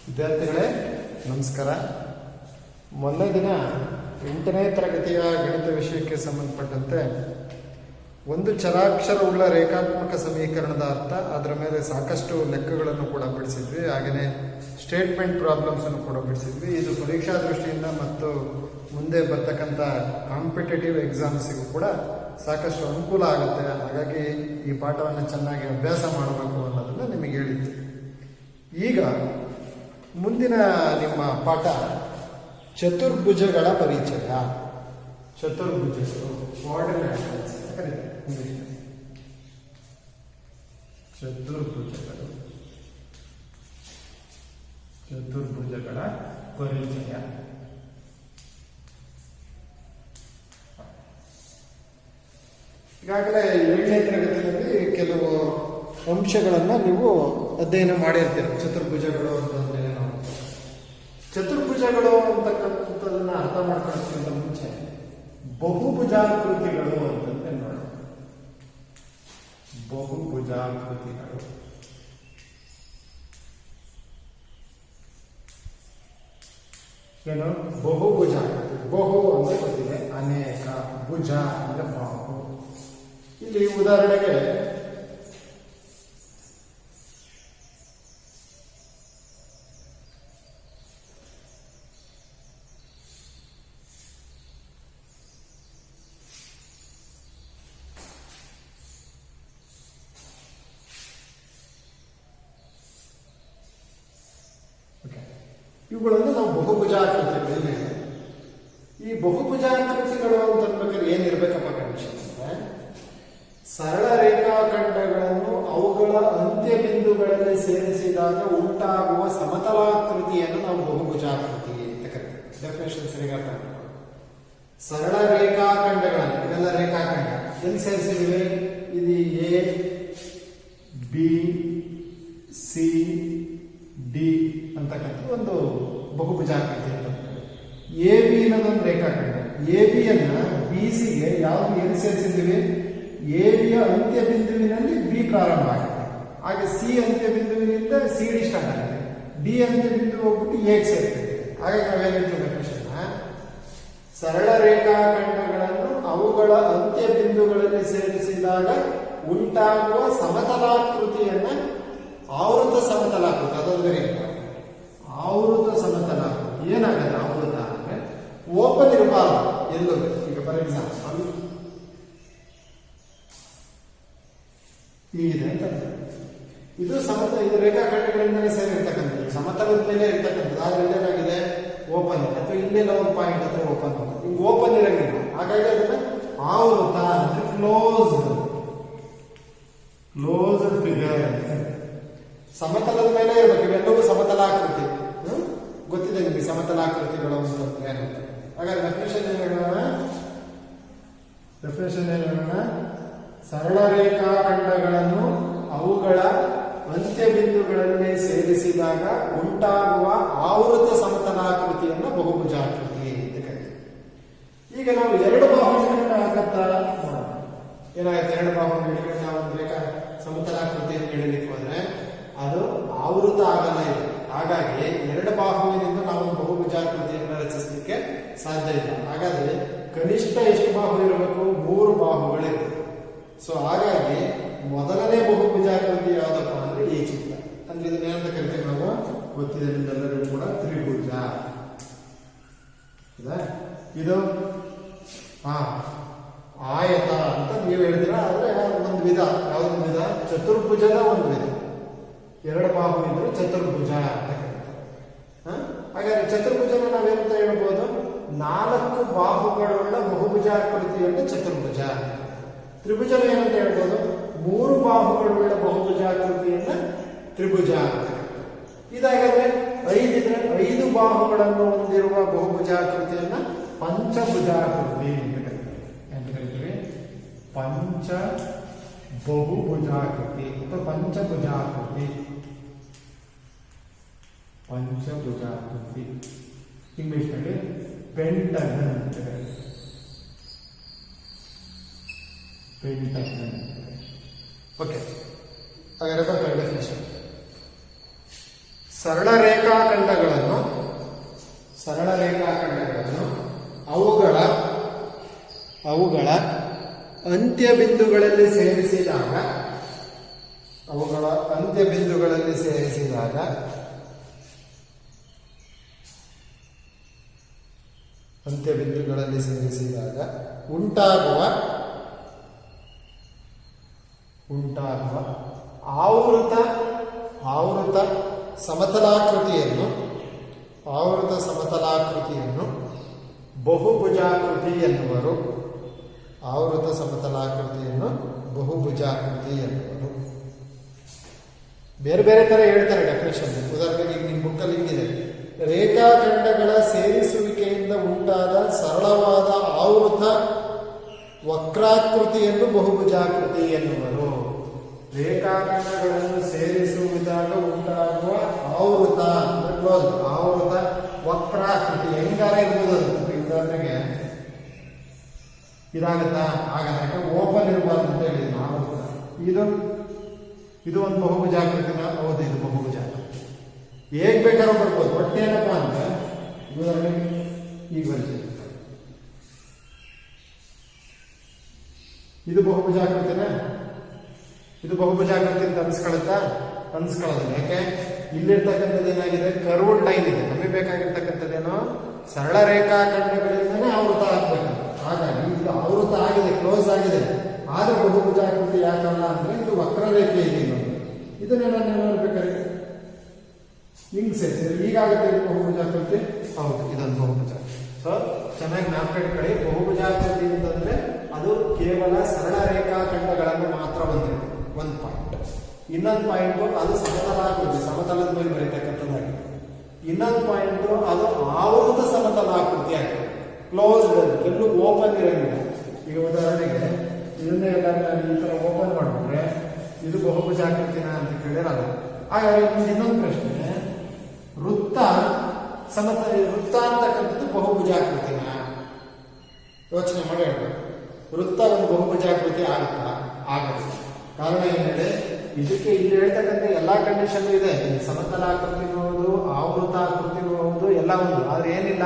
ವಿದ್ಯಾರ್ಥಿಗಳೇ ನಮಸ್ಕಾರ. ಮೊನ್ನೆ ದಿನ 8ನೇ ತರಗತಿಯ ಗಣಿತ ವಿಷಯಕ್ಕೆ ಸಂಬಂಧಪಟ್ಟಂತೆ ಒಂದು ಚರಾಕ್ಷರವುಳ್ಳ ರೇಖಾತ್ಮಕ ಸಮೀಕರಣದ ಅರ್ಥ, ಅದರ ಮೇಲೆ ಸಾಕಷ್ಟು ಲೆಕ್ಕಗಳನ್ನು ಕೂಡ ಬಿಡಿಸಿದ್ವಿ. ಹಾಗೆಯೇ ಸ್ಟೇಟ್ಮೆಂಟ್ ಪ್ರಾಬ್ಲಮ್ಸನ್ನು ಕೂಡ ಬಿಡಿಸಿದ್ವಿ. ಇದು ಪರೀಕ್ಷಾ ದೃಷ್ಟಿಯಿಂದ ಮತ್ತು ಮುಂದೆ ಬರ್ತಕ್ಕಂಥ ಕಾಂಪಿಟೇಟಿವ್ ಎಕ್ಸಾಮ್ಸಿಗೂ ಕೂಡ ಸಾಕಷ್ಟು ಅನುಕೂಲ ಆಗುತ್ತೆ. ಹಾಗಾಗಿ ಈ ಪಾಠವನ್ನು ಚೆನ್ನಾಗಿ ಅಭ್ಯಾಸ ಮಾಡಬೇಕು ಅನ್ನೋದನ್ನು ನಿಮಗೆ ಹೇಳಿದ್ದೆ. ಈಗ ಮುಂದಿನ ನಿಮ್ಮ ಪಾಠ ಚತುರ್ಭುಜಗಳ ಪರಿಚಯ. ಚತುರ್ಭುಜಗಳು ಕೋಆರ್ಡಿನೇಟ್ಸ್ ಅಂತ ಕರೀತಾರೆ ಇಂಗ್ಲಿಷ್. ಚತುರ್ಭುಜಗಳ ಪರಿಚಯ. ಈಗಾಗಲೇ 7ನೇ ತರಗತಿಯಲ್ಲಿ ಕೆಲವು ಅಂಶಗಳನ್ನು ನೀವು ಅಧ್ಯಯನ ಮಾಡಿರ್ತೀರ. ಚತುರ್ಭುಜಗಳು ಅಂತಂದ್ರೆ ಏನು? ಚತುರ್ಭುಜಗಳು ಅಂತಕ್ಕಂಥದ್ದನ್ನ ಅರ್ಥ ಮಾಡ್ಕೊಳ್ಳೋಕ್ಕಿಂತ ಮುಂಚೆ ಬಹುಭುಜಾಕೃತಿಗಳು ಅಂತಂದ್ರೆ ನೋಡಿ. ಬಹುಭುಜಾಕೃತಿಗಳು ಏನು? ಬಹುಭುಜಾಕೃತಿ. ಬಹು ಅಂದ್ರೆ ಗೊತ್ತಿದೆ, ಅನೇಕ. ಭುಜ ಅಂದ್ರೆ ಬಾಹು. ಇಲ್ಲಿ ಉದಾಹರಣೆಗೆ ಇವುಗಳನ್ನು ನಾವು ಬಹುಭುಜಾಕೃತಿಗಳು. ಈ ಬಹುಭುಜಾಕೃತಿಗಳು ಅಂತಂದ್ರೆ ಏನಿರ್ಬೇಕಪ್ಪ ಕಂಡೀಷನ್ ಅಂದ್ರೆ, ಸರಳ ರೇಖಾಖಂಡಗಳನ್ನು ಅವುಗಳ ಅಂತ್ಯ ಬಿಂದುಗಳಲ್ಲಿ ಸೇರಿಸಿದಾಗ ಉಂಟಾಗುವ ಸಮತಲಾಕೃತಿಯನ್ನು ನಾವು ಬಹುಭುಜಾಕೃತಿ ಅಂತ ಕರಿತೀವಿ. ಡೆಫಿನೇಷನ್ ಸರಿಯಾಗಿ ಅರ್ಥ ಮಾಡ್ಕೊಳ್ಳಿ. ಸರಳ ರೇಖಾಖಂಡಗಳನ್ನು, ಇದೆಲ್ಲ ರೇಖಾಖಂಡ ಎಲ್ಲಿ ಸೇರಿಸಿದಿವೆ? ಇದು ಎ, ಬಿ, ಸಿ, ಡಿ ಅಂತಕ್ಕಂಥ ಒಂದು ಬಹುಭುಜಾಕೃತಿ ಅಂತ. ಎ ಬಿ ಅನ್ನೋದೊಂದು ರೇಖಾಖಂಡ. ಎ ಬಿ ಅನ್ನ ಬಿ ಸಿಗೆ ಯಾವ್ದು ಎಲ್ಲಿ ಸೇರಿಸಿದ್ದೀವಿ? ಎ ಬಿಯ ಅಂತ್ಯ ಬಿಂದುವಿನಲ್ಲಿ ಬಿ ಪ್ರಾರಂಭ ಆಗುತ್ತೆ. ಹಾಗೆ ಸಿ ಅಂತ್ಯ ಬಿಂದುವಿನಿಂದ ಸಿ ಡಿ ಸ್ಟಾರ್ಟ್ ಆಗುತ್ತೆ. ಡಿ ಅಂತ್ಯ ಬಿಂದು ಹೋಗ್ಬಿಟ್ಟು ಎ ಸೇರ್ತದೆ. ಹಾಗೆ ನಾವೇನಿತ್ತು ಡೆಫಿನೇಷನ್, ಸರಳ ರೇಖಾಖಂಡಗಳನ್ನು ಅವುಗಳ ಅಂತ್ಯ ಬಿಂದುಗಳಲ್ಲಿ ಸೇರಿಸಿದಾಗ ಉಂಟಾಗುವ ಸಮತಲಾಕೃತಿಯನ್ನ ಆವೃತ ಸಮತಲಾಕೃತಿ. ಅದೊಂದು ರೇಖೆ ಆವೃತ ಸಮತಲಾಕೃತಿ. ಏನಾಗುತ್ತೆ ಆವೃತ ಅಂದ್ರೆ ಓಪನ್ ಇರಬಾರ್ದು ಎಲ್ಲೂ. ಈಗ ಫಾರ್ ಎಕ್ಸಾಂಪಲ್ ಹೀಗಿದೆ ಅಂತ, ಇದು ಇದು ರೇಖಾಖಂಡಗಳಿಂದಲೇ ಸೇರಿರ್ತಕ್ಕಂಥದ್ದು, ಸಮತಲದ ಮೇಲೆ ಇರ್ತಕ್ಕಂಥದ್ದು. ಆದ್ರೆ ಏನಾಗಿದೆ? ಓಪನ್. ಅಥವಾ ಇಲ್ಲೆಲ್ಲ ಒಂದು ಪಾಯಿಂಟ್ ಹತ್ರ ಓಪನ್. ಈಗ ಓಪನ್ ಇರಂಗಿಲ್ಲ. ಹಾಗಾಗಿ ಅದನ್ನ ಆವೃತ ಅಂದ್ರೆ ಕ್ಲೋಸ್ಡ್ ಫಿಗರ್. ಸಮತಲದ ಮೇಲೆ ಇರಬೇಕು. ಇವೆಲ್ಲವೂ ಸಮತಲಾಕೃತಿ. ಗೊತ್ತಿದೆ ನಿಮಗೆ ಸಮತಲಾಕೃತಿಗಳು ಅಂತಂದ್ರೆ ಏನು? ಹಾಗಾದ್ರೆ ಡೆಫಿನೇಷನ್ ಏನು ಹೇಳೋಣ? ಸರಳ ರೇಖಾಖಂಡಗಳನ್ನು ಅವುಗಳ ಅಂತ್ಯ ಬಿಂದುಗಳಲ್ಲಿ ಸೇರಿಸಿದಾಗ ಉಂಟಾಗುವ ಆವೃತ ಸಮತಲಾಕೃತಿಯನ್ನು ಬಹುಭುಜಾಕೃತಿ ಅಂತ ಕರೀತೀವಿ. ಈಗ ನಾವು ಎರಡು ಬಾಹುಗಳನ್ನು ಹಾಕತ್ತಾ ಏನಾಗುತ್ತೆ? ಎರಡು ಬಾಹುಗಳನ್ನು ಹಿಡಿದ್ರೆ ನಾವು ಒಂದು ರೇಖಾ ಸಮತಲಾಕೃತಿಯನ್ನು ಹಿಡಿಲಿಕ್ಕೆ ಹೋದ್ರೆ ಅದು ಆವೃತ ಆಗಲ್ಲ ಇದೆ. ಹಾಗಾಗಿ ಎರಡು ಬಾಹುವಿನಿಂದ ನಾವು ಬಹುಭುಜಾಕೃತಿಯನ್ನು ರಚಿಸಲಿಕ್ಕೆ ಸಾಧ್ಯ ಇಲ್ಲ. ಹಾಗಾದ್ರೆ ಕನಿಷ್ಠ ಎಷ್ಟು ಬಾಹು ಇರಬೇಕು? 3 ಬಾಹುಗಳಿರಬೇಕು. ಸೊ ಹಾಗಾಗಿ ಮೊದಲನೇ ಬಹುಭುಜಾಕೃತಿ ಯಾವ್ದಪ್ಪ ಅಂದ್ರೆ ಈ ಚಿತ್ರ. ಅಂದ್ರೆ ಇದನ್ನ ಏನಂತ ಕರಿತೀವಿ ನಾವು? ಗೊತ್ತಿದೆ ನಿಮ್ಮೆಲ್ಲರಿಗೂ ಕೂಡ, ತ್ರಿಭುಜ. ಇದು ಆಯತ ಅಂತ ನೀವು ಹೇಳ್ತೀರಾ. ಆದ್ರೆ ಒಂದು ವಿಧ. ಯಾವ್ದೊಂದು ವಿಧ? ಚತುರ್ಭುಜದ ಒಂದು ವಿಧ. 2 ಬಾಹು ಇದ್ರೆ ಚತುರ್ಭುಜ ಅಂತ ಕರೀತಾರೆ. ಹಾಗಾದ್ರೆ ಚತುರ್ಭುಜನ ನಾವೇನಂತ ಹೇಳ್ಬೋದು? 4 ಬಾಹುಗಳುಳ್ಳ ಬಹುಭುಜಾಕೃತಿಯನ್ನು ಚತುರ್ಭುಜ. ತ್ರಿಭುಜನ ಏನಂತ ಹೇಳ್ಬೋದು? 3 ಬಾಹುಗಳುಳ್ಳ ಬಹುಭುಜಾಕೃತಿಯನ್ನ ತ್ರಿಭುಜ ಅಂತ. ಇದಾಗಾದ್ರೆ 5 ಇದ್ರೆ 5 ಬಾಹುಗಳನ್ನು ಹೊಂದಿರುವ ಬಹುಭುಜಾಕೃತಿಯನ್ನ ಪಂಚಭುಜಾಕೃತಿ ಅಂತ ಕರೀತೀವಿ. ಪಂಚ ಬಹುಭುಜಾಕೃತಿ ಅಥವಾ ಪಂಚಭುಜಾಕೃತಿ. ಇಂಗ್ಲಿಷ್ನಲ್ಲಿ ಪೆಂಟಗನ್ ಅಂತ ಕರೀತೀವಿ. ಓಕೆ, ಹಾಗಾದ್ರೆ ಡೆಫಿನೇಷನ್. ಸರಳ ರೇಖಾಖಂಡಗಳನ್ನು ಅವುಗಳ ಅಂತ್ಯ ಬಿಂದುಗಳಲ್ಲಿ ಸೇರಿಸಿದಾಗ ಉಂಟಾಗುವ ಆವೃತ ಸಮತಲಾಕೃತಿಯನ್ನು ಬಹುಭುಜಾಕೃತಿ ಎನ್ನುವರು. ಬೇರೆ ಬೇರೆ ತರ ಹೇಳ್ತಾರೆ ಡೆಫಿನೇಷನ್. ಉದಾಹರಣೆಗೆ ಈಗ ನಿಮ್ಮ ಬುಕ್ಕಲ್ಲಿ ಹಿಂಗಿದೆ, ರೇಖಾಖಂಡಗಳ ಸೇರಿಸುವಿಕೆಯಿಂದ ಉಂಟಾದ ಸರಳವಾದ ಆವೃತ ವಕ್ರಾಕೃತಿಯನ್ನು ಬಹುಭುಜಾಕೃತಿ ಎನ್ನುವರು. ರೇಖಾಖಂಡಗಳನ್ನು ಸೇರಿಸುವುದಾಗ ಉಂಟಾಗುವ ಆವೃತ ವಕ್ರಾಕೃತಿ ಹೆಂಗಾರ ಇರ್ಬೋದು. ಉದಾಹರಣೆಗೆ ಇದಾಗತ್ತಾ? ಆಗಲ್ಲ, ಓಪನ್ ಇರಬಾರ್ದು ಅಂತ ಹೇಳಿದ್ರು ಆವೃತ. ಇದು ಒಂದು ಬಹುಭುಜಾಕೃತಿನ. ಹೌದು, ಇದು ಬಹುಭುಜಾಕೃತಿ. ಹೇಗ್ ಬೇಕಾದ್ರೂ ಬರ್ಬೋದು. ಒಟ್ಟೇನಪ್ಪ ಅಂದ್ರೆ ಉದಾಹರಣೆಗೆ ಈಗ ಬರ್ತೀವಿ, ಇದು ಬಹುಭುಜಾಕೃತಿನ. ಇದು ಬಹುಭುಜಾಕೃತಿ ಅಂತ ಅನ್ಸ್ಕೊಳ್ಳೋದು. ಯಾಕೆ? ಇಲ್ಲಿರ್ತಕ್ಕಂಥದ್ದು ಏನಾಗಿದೆ, ಕರ್ವ್ಡ್ ಲೈನ್ ಇದೆ. ನಮಗೆ ಬೇಕಾಗಿರ್ತಕ್ಕಂಥದ್ದೇನೋ ಸರಳ ರೇಖಾಖಂಡಗಳಿಂದನೇ ಆವೃತ ಆಗ್ಬೇಕು. ಹಾಗಾಗಿ ಇದು ಆವೃತ ಆಗಿದೆ, ಕ್ಲೋಸ್ ಆಗಿದೆ. ಆದ್ರೆ ಬಹುಭುಜಾಕೃತಿ ಯಾಕಲ್ಲ ಅಂದ್ರೆ ಇದು ವಕ್ರರೇಖೆ ಇದೆ. ಇದನ್ನೆಲ್ಲ ನೆನಪಿರ್ಬೇಕಾದ್ರೆ ಹಿಂಗ್ ಸೇರಿಸಿದ್ರೆ ಈಗಾಗುತ್ತೆ ಇದು ಬಹುಭುಜಾಕೃತಿ. ಹೌದು, ಇದೊಂದು ಬಹುಭುಜಾಕೃತಿ. ಸೊ ಚೆನ್ನಾಗಿ ಜ್ಞಾಪಕಟ್ಕೊಳ್ಳಿ. ಬಹುಭುಜಾಕೃತಿ ಅಂತಂದ್ರೆ ಅದು ಕೇವಲ ಸರಳ ರೇಖಾಖಂಡಗಳನ್ನು ಮಾತ್ರ ಹೊಂದಿದೆ, ಒಂದು ಪಾಯಿಂಟ್. ಇನ್ನೊಂದು ಪಾಯಿಂಟ್ ಅದು ಸಮತಲದ ಮೇಲೆ ಬರೀತಕ್ಕಂಥದ್ದಾಗಿದೆ. ಇನ್ನೊಂದು ಪಾಯಿಂಟ್ ಅದು ಆವೃತ ಸಮತಲಾಕೃತಿ ಆಗಿದೆ, ಕ್ಲೋಸ್ಡ್, ಎಲ್ಲೂ ಓಪನ್ ಇರಂಗಿಲ್ಲ. ಈಗ ಉದಾಹರಣೆಗೆ ಇದನ್ನೇ ಎಲ್ಲ ನಾನು ಈ ತರ ಓಪನ್ ಮಾಡಿಬಿಟ್ರೆ ಇದು ಬಹುಭುಜಾಕೃತಿನ ಅಂತ ಕೇಳಿರಲ್ಲ. ಹಾಗಾಗಿ ಇನ್ನೊಂದು ಪ್ರಶ್ನೆ, ವೃತ್ತ ಅಂತಕ್ಕಂಥದ್ದು ಬಹುಭುಜಾಕೃತಿನ? ಯೋಚನೆ ಮಾಡಿ ಹೇಳ್ಬೇಕು. ವೃತ್ತ ಒಂದು ಬಹುಭುಜಾಕೃತಿ ಆಗುತ್ತಾ? ಆಗುತ್ತೆ. ಕಾರಣ ಏನಿದೆ, ಇದಕ್ಕೆ ಇಲ್ಲಿ ಹೇಳ್ತಕ್ಕಂಥ ಎಲ್ಲಾ ಕಂಡೀಷನ್ ಇದೆ. ಸಮತಲಾಕೃತಿನೂ ಹೌದು, ಆವೃತಾಕೃತಿನೂ ಹೌದು, ಎಲ್ಲ ಹೌದು. ಆದ್ರೆ ಏನಿಲ್ಲ,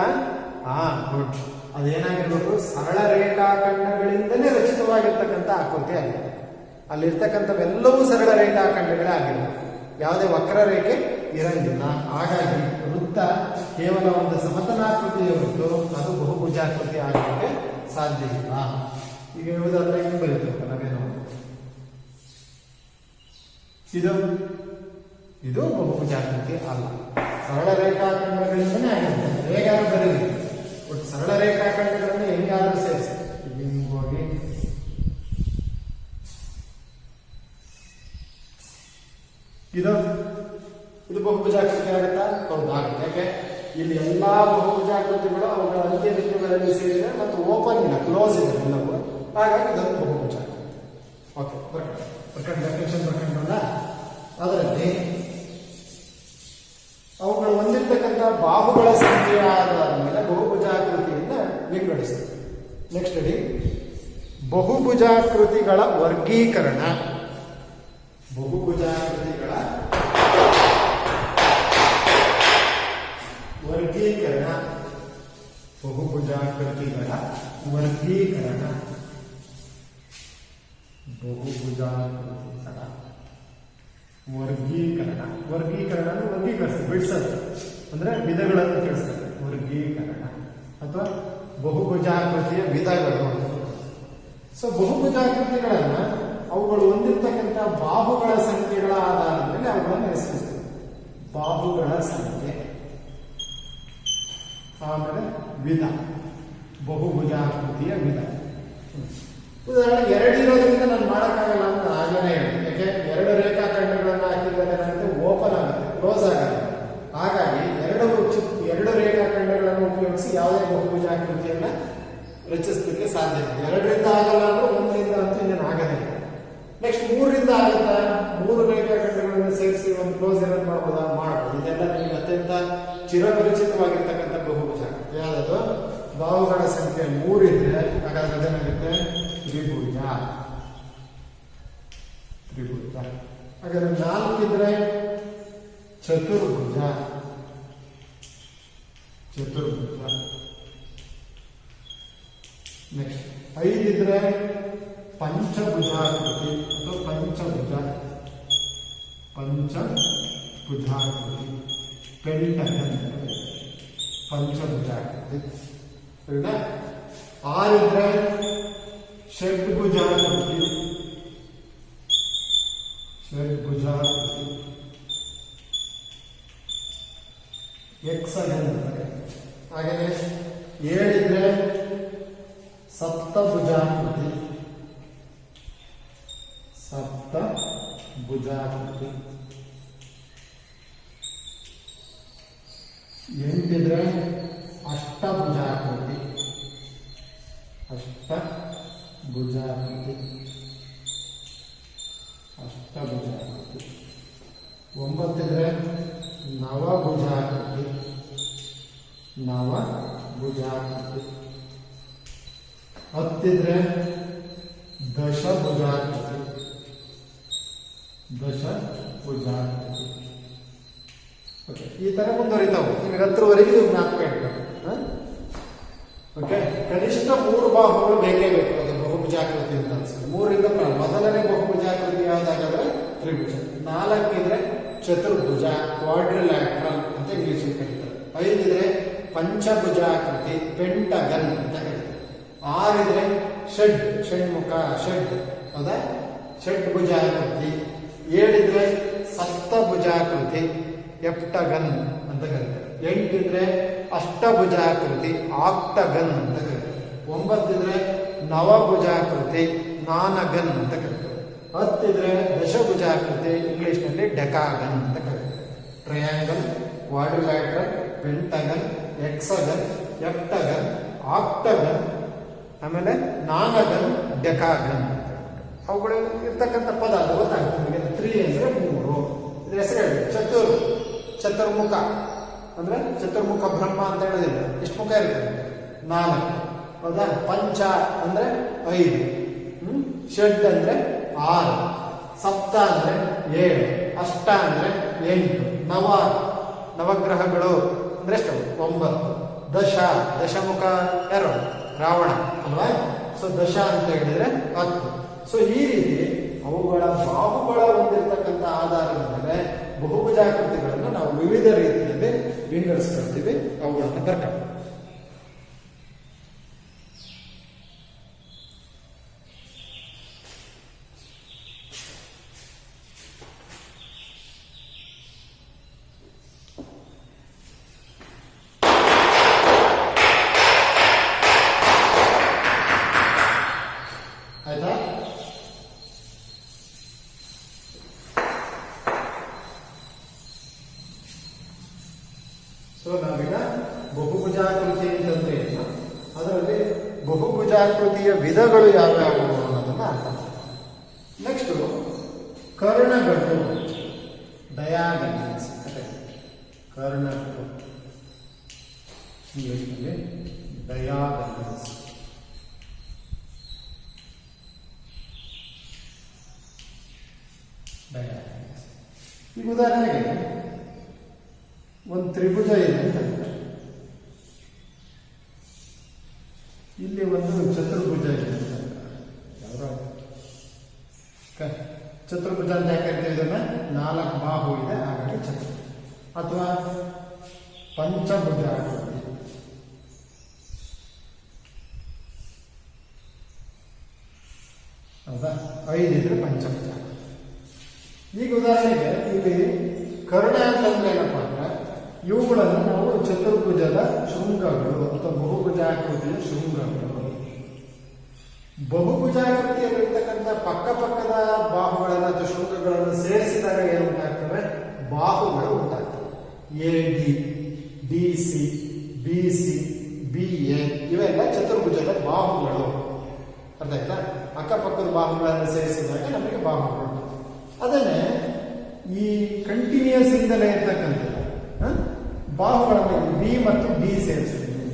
ಗುಡ್, ಅದೇನಾಗಿರ್ಬೇಕು, ಸರಳ ರೇಖಾಖಂಡಗಳಿಂದಲೇ ರಚಿತವಾಗಿರ್ತಕ್ಕಂಥ ಆಕೃತಿ ಆಗಿದೆ. ಅಲ್ಲಿರ್ತಕ್ಕಂಥವೆಲ್ಲವೂ ಸರಳ ರೇಖಾಖಂಡಗಳೇ ಆಗಿರಬೇಕು, ಯಾವುದೇ ವಕ್ರರೇಖೆ ಇರಂಗಿಲ್ಲ. ಹಾಗಾಗಿ ವೃತ್ತ ಕೇವಲ ಒಂದು ಸಮತಲಾಕೃತಿಯ ಹೊರತು ಅದು ಬಹುಭುಜಾಕೃತಿ ಆಗಲಿಕ್ಕೆ ಸಾಧ್ಯ ಇಲ್ಲ. ಈಗ ಹೇಳುವುದಾದ್ರೆ ಹಿಂಗೆ ಬರೀಬೇಕು ನಾವೇನು, ಇದು ಬಹುಭುಜಾಕೃತಿ ಅಲ್ಲ, ಸರಳ ರೇಖಾಖಂಡಗಳಿಂದನೇ ಆಗಿರುತ್ತೆ. ಹೇಗಾದ್ರೂ ಬರೀರಿ, ಬಟ್ ಸರಳ ರೇಖಾಖಂಡಗಳನ್ನ ಹೆಂಗಾದ್ರೂ ಸೇರಿಸಿ. ಹೋಗಿ ಇದು ಬಹುಭುಜಾಕೃತಿ ಆಗುತ್ತಾ? ಹೌದು, ಆಗುತ್ತೆ. ಯಾಕೆ? ಇಲ್ಲಿ ಎಲ್ಲಾ ಬಹುಭುಜಾಕೃತಿಗಳು ಅವುಗಳ ಅಂತ್ಯ ಬಿಂದುಗಳಲ್ಲಿ ಸೇರಿದೆ ಮತ್ತು ಓಪನ್ ಇಲ್ಲ, ಕ್ಲೋಸ್ ಇದೆ ಎಲ್ಲವೂ. ಹಾಗಾಗಿ ಇದೊಂದು ಬಹುಭುಜಾಕೃತಿ. ಓಕೆ, ಡೆಫಿನೇಷನ್ ಬರ್ಕೊಂಡ್ರಲ್ಲ, ಅದರಲ್ಲಿ ಅವುಗಳು ಹೊಂದಿರತಕ್ಕಂಥ ಬಾಹುಗಳ ಸಂಖ್ಯೆ ಆಧಾರದ ಮೇಲೆ ಬಹುಭುಜಾಕೃತಿಯಿಂದ ವಿಂಗಡಿಸ್ತದೆ. ನೆಕ್ಸ್ಟ್ ಅಡಿ ಬಹುಭುಜಾಕೃತಿಗಳ ವರ್ಗೀಕರಣ. ಬಹುಭುಜಾಕೃತಿಗಳ ವರ್ಗೀಕರಿಸಿ ಬಿಡಿಸೋದು ಅಂದ್ರೆ ವಿಧಗಳನ್ನು ತಿಳಿಸ್ತದೆ. ವರ್ಗೀಕರಣ ಅಥವಾ ಬಹುಭುಜಾಕೃತಿಯ ವಿಧಗಳು. ಸೊ ಬಹುಭುಜಾಕೃತಿಗಳನ್ನ ಅವುಗಳು ಹೊಂದಿರತಕ್ಕಂಥ ಬಾಹುಗಳ ಸಂಖ್ಯೆಗಳ ಆಧಾರದ ಮೇಲೆ ಅವುಗಳನ್ನು ಹೆಸರಿಸ್ತದೆ. ಬಾಹುಗಳ ಸಂಖ್ಯೆ, ಆಮೇಲೆ ವಿಧ, ಬಹುಭುಜಾಕೃತಿಯ ವಿಧ. ಉದಾಹರಣೆ 2 ಇರೋದ್ರಿಂದ ನಾನು ಮಾಡೋಕ್ಕಾಗಲ್ಲ ಅಂತ ಆಗಲೇ ಹೇಳಿ. ಯಾಕೆ? 2 ರೇಖಾಖಂಡಗಳನ್ನು ಹಾಕಿದ್ರೆ ಓಪನ್ ಆಗುತ್ತೆ, ಕ್ಲೋಸ್ ಆಗುತ್ತೆ. ಹಾಗಾಗಿ 2 ರೇಖಾಖಂಡಗಳನ್ನು ಉಪಯೋಗಿಸಿ ಯಾವುದೇ ಬಹುಭುಜಾಕೃತಿಯನ್ನ ರಚಿಸಲಿಕ್ಕೆ ಸಾಧ್ಯ ಇದೆ. 2ರಿಂದ ಆಗಲ್ಲ ಅಂದ್ರೆ 1ರಿಂದ ಅಂತೂ ಇನ್ನೇನು ಆಗದೇ ಇಲ್ಲ. ನೆಕ್ಸ್ಟ್ 3ರಿಂದ ಆಗುತ್ತಾ? 3 ರೇಖಾಖಂಡಗಳನ್ನು ಸೇರಿಸಿ ಒಂದು ಕ್ಲೋಸ್ ಇರೋದು ಮಾಡ್ಬೋದಾ? ಮಾಡ್ಬೋದು. ಇದೆಲ್ಲ ನಿಮಗೆ ಅತ್ಯಂತ ಚಿರಪರಿಚಿತವಾಗಿರ್ತಕ್ಕಂಥ ಬಹುಭುಜಾಕೃತಿ. ಯಾವುದು? ಬಾಹುಗಳ ಸಂಖ್ಯೆ 3 ಇದ್ರೆ ಹಾಗಾದ್ರೆ ಅದೇನಾಗುತ್ತೆ? ತ್ರಿಭುಜ. ಹಾಗಾದ್ರೆ 4 ಇದ್ರೆ ಚತುರ್ಭುಜ ಚತುರ್ಭುಜ. ನೆಕ್ಸ್ಟ್ 5 ಇದ್ರೆ ಪಂಚಭುಜಾಕೃತಿ ಅಥವಾ ಪಂಚಭುಜ ಪಂಚಭುಜಾಕೃತಿ ಪೆಂಟಗನ್ ಪಂಚಭುಜಾಕೃತಿ. ಸರಿನಾ? 6 ಇದ್ರೆ ಷಡ್ಭುಜಾಕೃತಿ ಷಡ್ಭುಜಾಕೃತಿ ಹೆಕ್ಸಗನ್. ಹಾಗೆಯೇ 7 ಇದ್ರೆ ಸಪ್ತಭುಜಾಕೃತಿ ಸಪ್ತಭುಜಾಕೃತಿ. 8 ಇದ್ರೆ ಅಷ್ಟಭುಜಾಕೃತಿ ಅಷ್ಟಭುಜಾಕೃತಿ ಅಷ್ಟಭುಜಾಕೃತಿ. 9 ಇದ್ರೆ ನವಭುಜಾಕೃತಿ ನವಭುಜಾಕೃತಿ. 10 ಇದ್ರೆ ದಶಭುಜಾಕೃತಿ ದಶಭುಜಾಕೃತಿ. ಓಕೆ, ಈ ತರ ಮುಂದುವರಿತಾವೆ. ನಿಮಗೆ 10ರವರೆಗೆ ನೀವು ಜ್ಞಾಪಕ ಇಟ್ಕೊಳ್ಳಿ. ಓಕೆ, ಕನಿಷ್ಠ 3 ಬಾಹುಗಳು ಬೇಕೇ ಬೇಕು. ಅದು ಬಹುಭುಜಾಕೃತಿ ಅಂತ ಅನ್ಸುತ್ತೆ. 3ರಿಂದ ಮೊದಲನೇ ಬಹುಭುಜಾಕೃತಿ ಯಾವ್ದಾಗಾದ್ರೆ ತ್ರಿಭುಜ. 4 ಇದ್ರೆ ಚತುರ್ಭುಜ ಕ್ವಾಡ್ರಿಲ್ಯಾಟ್ರಲ್ ಅಂತ ಇಂಗ್ಲಿಷ್ ಕರೀತಾರೆ. 5 ಇದ್ರೆ ಪಂಚಭುಜಾಕೃತಿ ಪೆಂಟಗನ್ ಅಂತ ಕರೀತಾರೆ. 6 ಇದ್ರೆ ಷಣ್ಮುಖ ಷಡ್ ಹೌದಾ ಷಡ್ಭುಜಾಕೃತಿ. 7 ಇದ್ರೆ ಸಪ್ತಭುಜಾಕೃತಿ ಎಪ್ಟಗನ್ ಅಂತ ಕರೀತಾರೆ. 8 ಇದ್ರೆ ಅಷ್ಟಭುಜಾಕೃತಿ ಆಕ್ಟಗನ್ ಅಂತ ಕರೀತಾರೆ. 9 ಇದ್ರೆ ನವಭುಜಾಕೃತಿ ನಾನಗನ್ ಅಂತ ಕರೀತಾರೆ. 10 ಇದ್ರೆ ದಶಭುಜಾಕೃತಿ ಇಂಗ್ಲಿಷ್ ನಲ್ಲಿ ಡೆಕಾಗನ್ ಅಂತ ಕರೀತಾರೆ. ಟ್ರಯಾಂಗಲ್, ಕ್ವಾಡ್ರಿಲ್ಯಾಟ್ರಲ್, ಪೆಂಟಗನ್, ಹೆಕ್ಸಗನ್, ಎಪ್ಟಗನ್, ಆಕ್ಟಗನ್, ಆಮೇಲೆ ನಾನಗನ್, ಡೆಕಾಗನ್ ಅಂತ. ಅವುಗಳು ಇರ್ತಕ್ಕಂಥ ಪದ ಅದು ಗೊತ್ತಾಗುತ್ತೆ ನಿಮಗೆ. 3 ಅಂದ್ರೆ 3. ಇದ್ರ ಹೆಸರು ಹೇಳಿ. ಚತುರ್ಮುಖ ಅಂದ್ರೆ ಚತುರ್ಮುಖ ಬ್ರಹ್ಮ ಅಂತ ಹೇಳೋದಿಲ್ಲ. ಎಷ್ಟು ಮುಖ ಇರ್ತದೆ? 4. ಹೌದಾ? ಪಂಚ ಅಂದ್ರೆ 5, ಷಡ್ ಅಂದ್ರೆ 6, ಸಪ್ತ ಅಂದ್ರೆ 7, ಅಷ್ಟ ಅಂದ್ರೆ 8, ನವಗ್ರಹಗಳು ಅಂದ್ರೆ ಎಷ್ಟು? 9. ದಶಮುಖ ಯಾರು? ರಾವಣ ಅಲ್ವಾ? ಸೊ ದಶ ಅಂತ ಹೇಳಿದ್ರೆ 10. ಸೊ ಈ ರೀತಿ ಅವುಗಳ ಬಾಹುಗಳ ಹೊಂದಿರತಕ್ಕಂಥ ಆಧಾರದ ಮೇಲೆ ಬಹುಭುಜಾಕೃತಿಗಳನ್ನು ನಾವು ವಿವಿಧ ರೀತಿಯಲ್ಲಿ ವಿಂಗಡಿಸ್ಕೊಳ್ತೀವಿ. ಅವುಗಳನ್ನು ಬರ್ಕೊಂಡು ಆಯ್ತಾ? ಸೊ ನಾವೀಗ ಬಹುಭುಜಾಕೃತಿ ಅಂತಂದ್ರೆ ಏನು, ಅದರಲ್ಲಿ ಬಹುಭುಜಾಕೃತಿಯ ವಿಧಗಳು ಯಾವ್ಯಾವು ಅನ್ನೋದನ್ನ ಅರ್ಥ ಮಾಡ್ತೀವಿ. Next ಕರ್ಣಗಳು, diagonals. ಕರ್ಣಗಳು ಇಂಗ್ಲಿಷ್ನಲ್ಲಿ ಡಯಾಗನಲ್ಸ್. ಈಗ ಉದಾಹರಣೆಗೆ ಒಂದು ತ್ರಿಭುಜ ಇದೆ ಅಂತ, ಇಲ್ಲಿ ಒಂದು ಚತುರ್ಭುಜ ಇದೆ ಅಂತ. ಚತುರ್ಭುಜ ಅಂತ ಯಾಕೆ ಕರಿತೀವಿ ಇದನ್ನ? 4 ಬಾಹು ಇದೆ ಹಾಗಾಗಿ ಚತುರ್ಭುಜ. ಅಥವಾ ಪಂಚಭುಜ ಹೌದಾ? 5 ಇದ್ರೆ ಪಂಚಭುಜ. ಈಗ ಉದಾಹರಣೆಗೆ ಇಲ್ಲಿ ಕರ್ಣ ಅಂತಂದ್ರೆ ಏನಪ್ಪಾ ಅಂದ್ರೆ ಇವುಗಳನ್ನು ನಾವು ಚತುರ್ಭುಜದ ಶೃಂಗಗಳು ಅಥವಾ ಬಹುಭುಜಾಕೃತಿಯ ಶೃಂಗಗಳು. ಬಹುಭುಜಾಕೃತಿಯಲ್ಲಿರ್ತಕ್ಕಂಥ ಪಕ್ಕದ ಬಾಹುಗಳನ್ನು ಅಥವಾ ಶೃಂಗಗಳನ್ನು ಸೇರಿಸಿದಾಗ ಏನು ಉಂಟಾಗ್ತವೆ? ಬಾಹುಗಳು ಉಂಟಾಗ್ತವೆ. AD, DC, BC, BA ಇವೆಲ್ಲ ಚತುರ್ಭುಜದ ಬಾಹುಗಳು. ಅರ್ಥ ಆಯ್ತಾ? ಅಕ್ಕಪಕ್ಕದ ಬಾಹುಗಳನ್ನು ಸೇರಿಸಿದಾಗ ನಮಗೆ ಬಾಹುಗಳು. ಅದನ್ನೇ ಈ ಕಂಟಿನ್ಯೂಸ್ ಇಂದಲೇ ಇರ್ತಕ್ಕಂಥ ಬಾಹುಗಳನ್ನು ಬಿ ಮತ್ತು ಡಿ ಸೇರಿಸ್ತೀನಿ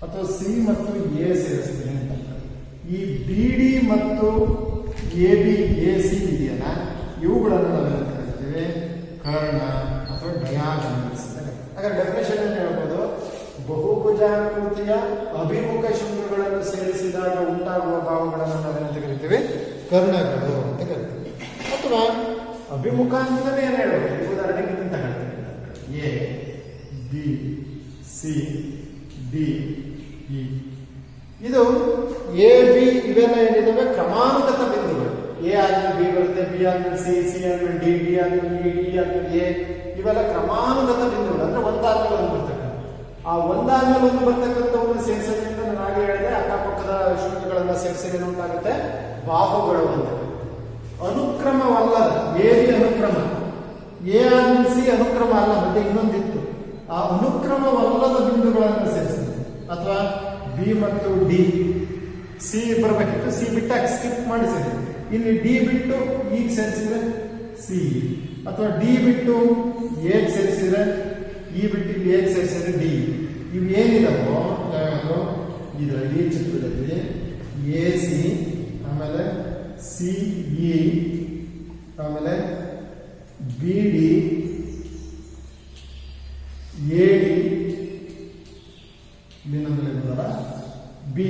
ಅಥವಾ ಸಿ ಮತ್ತು ಎ ಸೇರಿಸ್ತೀನಿ ಅಂತ. ಈ ಬಿ ಡಿ ಮತ್ತು ಎ ಬಿ ಎ ಸಿ ಇದೆಯಲ್ಲ, ಇವುಗಳನ್ನು ನಾವು ಕರಿತೀವಿ ಕರ್ಣ ರೀತಿಯ ಅಭಿಮುಖ ಶೃಂಗಗಳನ್ನು ಸೇರಿಸಿದಾಗ ಉಂಟಾಗುವ ಭಾವಗಳನ್ನು ನಾವೇನಂತ ಕರಿತೀವಿ? ಕರ್ಣಗಳು ಅಂತ ಕರಿತೀವಿ. ಅಥವಾ ಅಭಿಮುಖ ಅಂತಲೇ ಏನು ಹೇಳಬೇಕು? ಉದಾಹರಣೆಗೆ ಇದನ್ನು ತಗೊಳ್ತೀವಿ. A, B, C, D, E. ಇದು ಎ, ಬಿ ಇವೆಲ್ಲ ಏನಿದಾವೆ ಕ್ರಮಾನುಗತ ಬಿಂದುಗಳು. ಎ ಆದ್ಮೇಲೆ ಬಿ ಬರುತ್ತೆ, ಬಿ ಆದ್ಮೇಲೆ ಸಿ, ಸಿ ಆದ್ಮೇಲೆ ಡಿ, ಡಿ ಆದ್ಮೇಲೆ ಇ, ಡಿ ಆದ್ಮೇಲೆ ಎ. ಇವೆಲ್ಲ ಕ್ರಮಾನುಗತ ಬಿಂದುಗಳು, ಅಂದ್ರೆ ಒಂದಾದ್ಮೇಲೆ ಒಂದು ಬರ್ತಕ್ಕಂಥ. ಆ ಒಂದಾದ್ಮೇಲೆ ಒಂದು ಬರ್ತಕ್ಕಂಥವನ್ನು ಸೇರಿಸೋದ್ರಿಂದ ನಾನು ಹಾಗೆ ಹೇಳಿದೆ, ಅಕ್ಕಪಕ್ಕದ ಶೃಂಗಗಳನ್ನ ಸೇರಿಸಿದ್ರೆ ಉಂಟಾಗುತ್ತೆ ಬಾಹುಗಳು ಅಂತ. ಅನುಕ್ರಮವಲ್ಲದ ಎ, ಬಿ ಅನುಕ್ರಮ, ಎ ಆದ್ಮೇಲೆ ಸಿ ಅನುಕ್ರಮ ಅಲ್ಲ, ಮತ್ತೆ ಇನ್ನೊಂದಿತ್ತು. ಆ ಅನುಕ್ರಮವಲ್ಲದ ಬಿಂದುಗಳನ್ನು ಸೇರಿಸಿದೆ. ಅಥವಾ ಬಿ ಮತ್ತು ಡಿ, ಸಿ ಬರಬೇಕಿತ್ತು, ಸಿ ಬಿಟ್ಟಾಗ ಸ್ಕಿಪ್ ಮಾಡಿಸಿದೆ. ಇಲ್ಲಿ ಡಿ ಬಿಟ್ಟು ಈಗ ಸೇರಿಸಿದ್ರೆ ಸಿ, ಅಥವಾ ಡಿ ಬಿಟ್ಟು ಎಗ್ ಸೇರಿಸಿದ್ರೆ ಇ ಬಿಟ್ಟು ಇಲ್ಲಿ ಎಗ್ ಸೇರಿಸಿದ್ರೆ ಡಿ. ಇವು ಏನಿದಾವೋ ಯಾವ್ಯಾವ ಇದರಲ್ಲಿ ಈ ಚಿತ್ರದಲ್ಲಿ ಎ ಸಿ, ಆಮೇಲೆ ಸಿ ಇ, ಆಮೇಲೆ ಬಿ ಡಿ, ಎ ಡಿ, ಇನ್ನೊಂದು ಬಿ.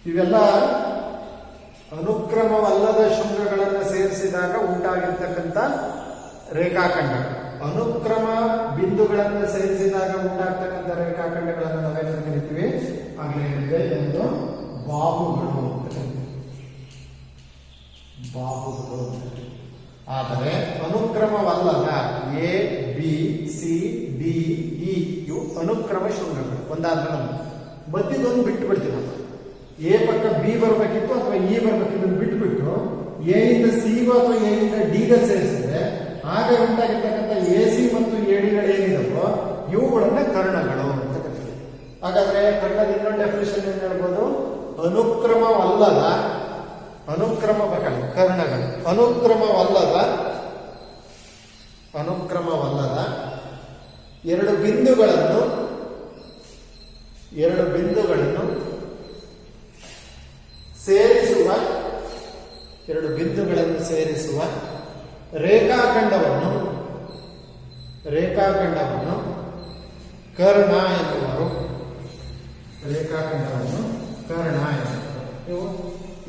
ಇವೆಲ್ಲ ಅನುಕ್ರಮವಲ್ಲದ ಶೃಂಗಗಳನ್ನು ಸೇರಿಸಿದಾಗ ಉಂಟಾಗಿರ್ತಕ್ಕಂಥ ರೇಖಾಖಂಡಗಳು. ಅನುಕ್ರಮ ಬಿಂದುಗಳನ್ನು ಸೇರಿಸಿದಾಗ ಉಂಟಾಗ್ತಕ್ಕಂಥ ರೇಖಾಖಂಡಗಳನ್ನು ನಾವೇನು ಕರಿತೀವಿ? ಆಗಲೇ ಹೇಳಿದೆ, ಎಂದು ಬಾಹುಗಳು ಅಂತ ಕರಿತೀವಿ. ಬಾಹುಗಳು. ಆದರೆ ಅನುಕ್ರಮವಲ್ಲದ A, B, C, D, E ಇವು ಅನುಕ್ರಮ ಶೃಂಗಗಳು. ಒಂದಾದ್ಮೇಲೆ ಒಂದು ಮಧ್ಯದೊಂದು ಬಿಟ್ಟು ಬಿಡ್ತೀವಿ ನಾವು. ಎ ಪಕ್ಕ ಬಿ ಬರಬೇಕಿತ್ತು ಅಥವಾ ಇ ಬರಬೇಕಿತ್ತು, ಬಿಟ್ಬಿಟ್ಟು ಎ ಇಂದ ಸಿಗೋ ಅಥವಾ ಎ ಇಂದ ಡಿಗೆ ಸೇರಿಸಿದ್ರೆ ಆಗ ಉಂಟಾಗಿರ್ತಕ್ಕಂಥ ಎ ಸಿ ಮತ್ತು ಎ ಡಿಗಳು ಏನಿದವೋ ಇವುಗಳನ್ನ ಕರ್ಣಗಳು ಅಂತ ಕರಿತೀವಿ. ಹಾಗಾದ್ರೆ ಕರ್ಣದ ಇನ್ನೊಂದು ಡೆಫಿನೇಷನ್ ಏನ್ ಹೇಳ್ಬೋದು? ಅನುಕ್ರಮವಲ್ಲದ, ಅನುಕ್ರಮ ಬಕಳಿ ಕರ್ಣಗಳು, ಅನುಕ್ರಮವಲ್ಲದ ಎರಡು ಬಿಂದುಗಳನ್ನು ಸೇರಿಸುವ ರೇಖಾಖಂಡವನ್ನು ಕರ್ಣ ಎನ್ನುವರು. ರೇಖಾಖಂಡವನ್ನು ಕರ್ಣ ಎನ್ನುವರು. ನೀವು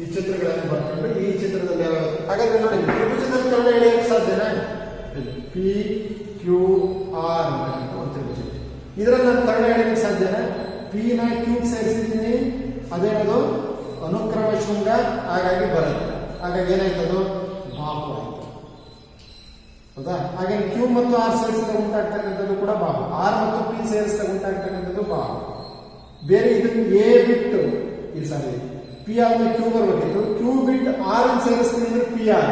ಈ ಚಿತ್ರಗಳನ್ನು ಬರ್ಕೊಂಡು ಈ ಚಿತ್ರದಲ್ಲಿ ಹಾಗಾದ್ರೆ ನೋಡಿ, ತ್ರಿಭುಜದಲ್ಲಿ ಕರ್ಣ ಎಳೆಯಕ್ಕೆ ಸಾಧ್ಯನಾ? ಪಿ ಕ್ಯೂ ಆರ್ ಅಂತ ತ್ರಿಭುಜ. ಇದರಲ್ಲಿ ನಾನು ಕರ್ಣ ಎಳೆಯಕ್ಕೆ ಸಾಧ್ಯನಾ? ಪಿ ನ ಕ್ಯೂ ಸೇರಿಸಿದ್ದೀನಿ, ಅದೇನದು ಅನುಕ್ರಮ ಶೃಂಗ, ಹಾಗಾಗಿ ಬರುತ್ತೆ. ಹಾಗಾಗಿ ಏನಾಯ್ತದು? ಬಾಹು ಆಯ್ತು. ಹೌದಾ? ಹಾಗೆ ಕ್ಯೂ ಮತ್ತು ಆರ್ ಸೇರಿಸಿದಾಗ ಉಂಟಾಗ್ತಕ್ಕಂಥದ್ದು ಕೂಡ ಬಾಹು. ಆರ್ ಮತ್ತು ಪಿ ಸೇರಿಸಿದಾಗ ಉಂಟಾಗ್ತಕ್ಕಂಥದ್ದು ಬಾಹು. ಬೇರೆ ಇದನ್ನು ಎ ಬಿಟ್ಟು ಈ ಸಾರಿ ಪಿ ಆದ್ಮೇಲೆ ಕ್ಯೂ ಬರಬೇಕಿತ್ತು, ಕ್ಯೂ ಬಿಟ್ಟು ಆರ್ ಅನ್ನು ಸೇರಿಸ್ತೀನಿ ಅಂದ್ರೆ ಪಿ ಆರ್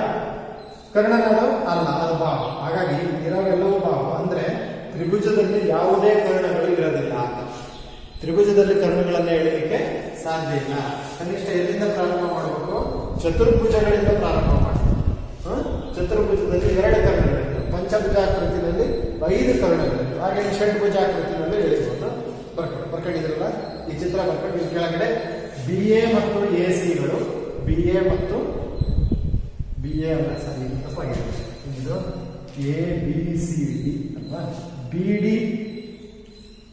ಕರ್ಣನದು ಅಲ್ಲ, ಅದು ಬಾಹು. ಹಾಗಾಗಿ ಇರೋವೆಲ್ಲವೂ ಬಾಹು. ಅಂದ್ರೆ ತ್ರಿಭುಜದಲ್ಲಿ ಯಾವುದೇ ಕರ್ಣಗಳು ಇರೋದಿಲ್ಲ ಅಂತ. ತ್ರಿಭುಜದಲ್ಲಿ ಕರ್ಣಗಳನ್ನು ಎಳೆಯಲಿಕ್ಕೆ ಸಾಧ್ಯ ಇಲ್ಲ. ಕನಿಷ್ಠ ಎಲ್ಲಿಂದ ಪ್ರಾರಂಭ ಮಾಡಬೇಕು? ಚತುರ್ಭುಜಗಳಿಂದ ಪ್ರಾರಂಭ ಮಾಡಬೇಕು. ಚತುರ್ಭುಜದಲ್ಲಿ 2 ಕರ್ಣಗಳಿತ್ತು, ಪಂಚಭುಜಾಕೃತಿಯಲ್ಲಿ 5 ಕರ್ಣಗಳಿತ್ತು, ಹಾಗೆ ಷಡ್ಭುಜಾಕೃತಿನಲ್ಲಿ ಎಳೆಯಬಹುದು. ಬರ್ಕೊಂಡಿದ್ರಲ್ಲ ಈ ಚಿತ್ರ ಬರ್ಕೊಂಡು ಈ ಕೆಳಗಡೆ ಬಿ ಎ ಮತ್ತು ಎ ಸಿಗಳು, ಬಿ ಎ ಮತ್ತು ಬಿ ಎ ಅಲ್ಲ, ಸರಿ ತಪ್ಪಾಗಿದೆ. ಇದು ಎ ಬಿ ಸಿ ಡಿ ಅಥವಾ ಬಿ ಡಿ